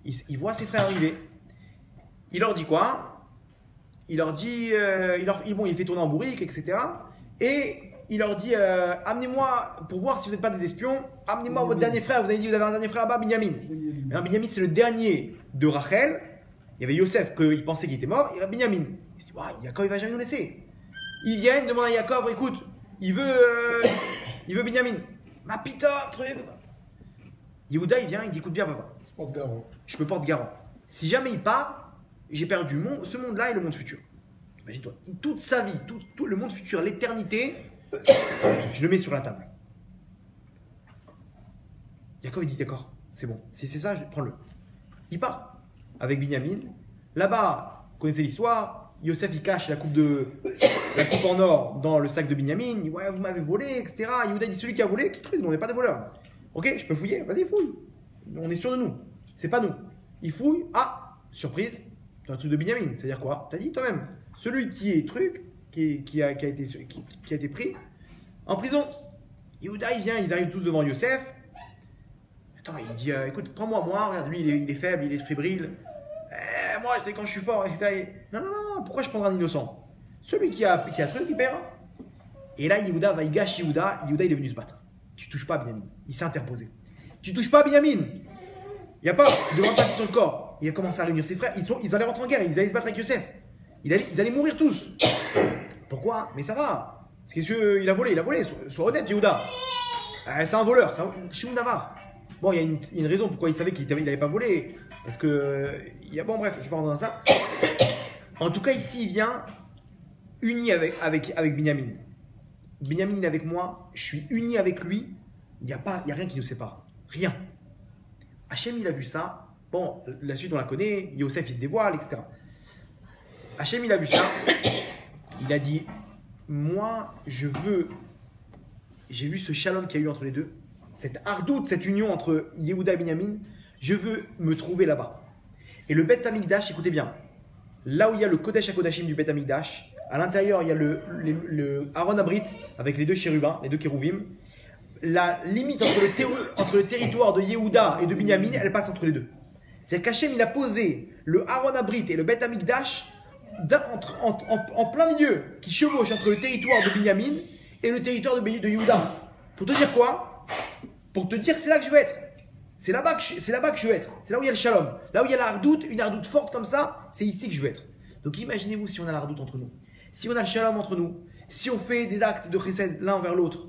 Il voit ses frères arriver. Il leur dit quoi? Il leur dit, il fait tourner en bourrique, etc. Et il leur dit, amenez-moi, pour voir si vous n'êtes pas des espions, amenez-moi votre dernier frère. Vous avez dit, vous avez un dernier frère là-bas, Binyamin. Binyamin, c'est le dernier de Rachel. Il y avait Yosef, qu'il pensait qu'il était mort, il y a Binyamin. Il se dit, Yaakov, il va jamais nous laisser. Ils viennent, demandent à Yaakov, écoute, il veut Binyamin. Ma pita, truc. Yehuda, il vient, il dit, écoute bien, papa. Je me porte garant. Si jamais il part, j'ai perdu ce monde-là et le monde futur. Imagine-toi, toute sa vie, tout le monde futur, l'éternité, je le mets sur la table. Yaakov, il dit, d'accord, c'est bon. Si c'est ça, prends-le. Il part avec Binyamin. Là-bas, vous connaissez l'histoire, Yosef il cache la coupe en or dans le sac de Binyamin. Il dit, ouais, vous m'avez volé, etc. Yehuda dit, celui qui a volé, quel truc, on n'est pas des voleurs. Ok, je peux fouiller, vas-y, fouille. On est sûr de nous. C'est pas nous. Il fouille, surprise, dans le truc de Binyamin. C'est-à-dire quoi? T'as dit toi-même, celui qui est truc, qui a été pris en prison. Yehuda, il vient, ils arrivent tous devant Yosef. Attends, il dit, écoute, prends-moi, regarde, lui, il est faible, il est fébrile. Moi, je sais quand je suis fort, etc. Non, pourquoi je prendrai un innocent? Celui qui a truc, il perd. Et là, Yehuda va, il gâche Yehuda. Yehuda, il est venu se battre. Tu touches pas à Binyamin. Il s'est interposé. Tu touches pas à Binyamin. Il n'y a pas, il devrait passer sur le corps. Il a commencé à réunir ses frères. Ils allaient rentrer en guerre, ils allaient se battre avec Yosef. Ils allaient mourir tous. Pourquoi? Mais ça va. Parce qu'il a volé. Sois honnête, Yehuda. C'est un voleur, c'est un Shum Davar. Bon, il y a une raison pourquoi il savait qu'il n'avait pas volé. Parce que. Bon, bref, je vais pas rentrer dans ça. En tout cas, ici, il vient uni avec Binyamin. Binyamin il est avec moi, je suis uni avec lui, il n'y a rien qui nous sépare. Rien. Hachem, il a vu ça. Bon, la suite, on la connaît. Yosef, il se dévoile, etc. Hachem, il a vu ça. Il a dit, moi, j'ai vu ce shalom qu'il y a eu entre les deux, cette ardoute, cette union entre Yehuda et Binyamin, je veux me trouver là-bas. Et le Beth Amikdash, écoutez bien, là où il y a le Kodesh HaKodashim du Beth Amikdash, à l'intérieur, il y a le Aaron Abrit avec les deux chérubins, les deux kérouvim. La limite entre le territoire de Yehuda et de Binyamin, elle passe entre les deux. C'est qu'Hachem, il a posé le Aaron Abrit et le Beth Amikdash en plein milieu, qui chevauche entre le territoire de Binyamin et le territoire de Yehuda. Pour te dire quoi? Pour te dire que c'est là que je veux être. C'est là-bas que je veux être. C'est là où il y a le shalom. Là où il y a la hardoute, une hardoute forte comme ça, c'est ici que je veux être. Donc imaginez-vous si on a la hardoute entre nous. Si on a le shalom entre nous. Si on fait des actes de chesed l'un vers l'autre.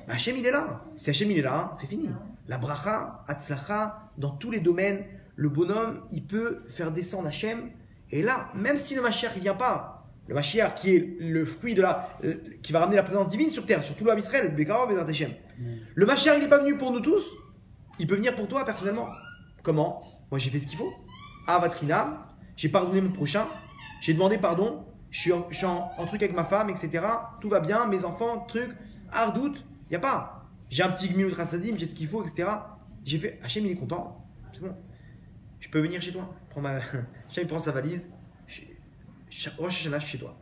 Hachem il est là. Si Hachem il est là, c'est fini. La bracha, Hatzlacha, dans tous les domaines, le bonhomme, il peut faire descendre Hachem. Et là, même si le Mashiach ne vient pas, le Mashiach qui est le fruit qui va ramener la présence divine sur terre, sur tout le peuple Israël, Bekarov et Hachem. Le Mashiach il n'est pas venu pour nous tous. Il peut venir pour toi personnellement. Comment? Moi j'ai fait ce qu'il faut. Avatrinam, j'ai pardonné mon prochain, j'ai demandé pardon, je suis en truc avec ma femme, etc. Tout va bien, mes enfants, truc, hardout, il n'y a pas. J'ai un petit gmilut rasadim, j'ai ce qu'il faut, etc. J'ai fait, Hachem il est content, c'est bon. Je peux venir chez toi. Hachem il prend sa valise. Rosh Hashanah, je suis chez toi.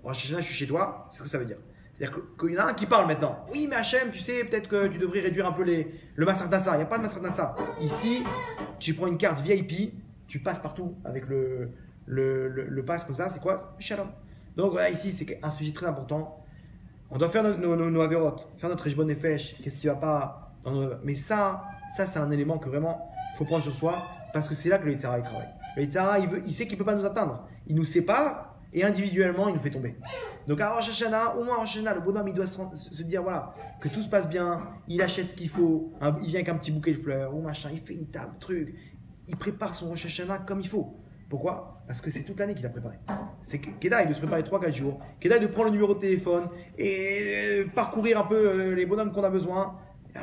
Rosh Hashanah, je suis chez toi, c'est ce que ça veut dire. C'est-à-dire qu'il y en a un qui parle maintenant. Oui, mais Hachem, tu sais, peut-être que tu devrais réduire un peu le Massar Dassa. Il n'y a pas de Massar Dassa. Ici, tu prends une carte VIP, tu passes partout avec le pass comme ça. C'est quoi? Shalom. Donc voilà, ici, c'est un sujet très important. On doit faire nos averot, faire notre Ejbon Nefesh. Qu'est-ce qui ne va pas Mais ça c'est un élément que vraiment, il faut prendre sur soi parce que c'est là que le Yitzhara il travaille. Le Yitzhara, il sait qu'il ne peut pas nous atteindre. Il nous sépare et individuellement, il nous fait tomber. Donc à Rosh Hashanah, au moins à Rosh Hashanah, le bonhomme il doit se dire voilà, que tout se passe bien, il achète ce qu'il faut, il vient avec un petit bouquet de fleurs ou machin, il fait une table, truc, il prépare son Rosh Hashanah comme il faut. Pourquoi? Parce que c'est toute l'année qu'il a préparé. C'est Kedaï de se préparer 3-4 jours, Kedaï de prendre le numéro de téléphone et parcourir un peu les bonhommes qu'on a besoin.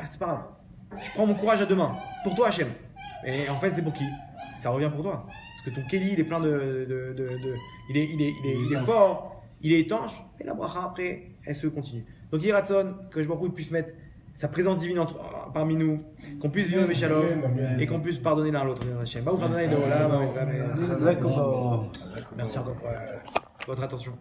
C'est pas grave. Je prends mon courage à deux mains. Pour toi Hachem. Et en fait c'est pour qui? Ça revient pour toi. Parce que ton Kelly il est plein il est fort, il est étanche, et la bracha après, elle se continue. Donc Yiratson, que je m'en puisse mettre sa présence divine parmi nous, qu'on puisse vivre avec Shalom et qu'on puisse pardonner l'un à l'autre. Merci encore pour votre attention.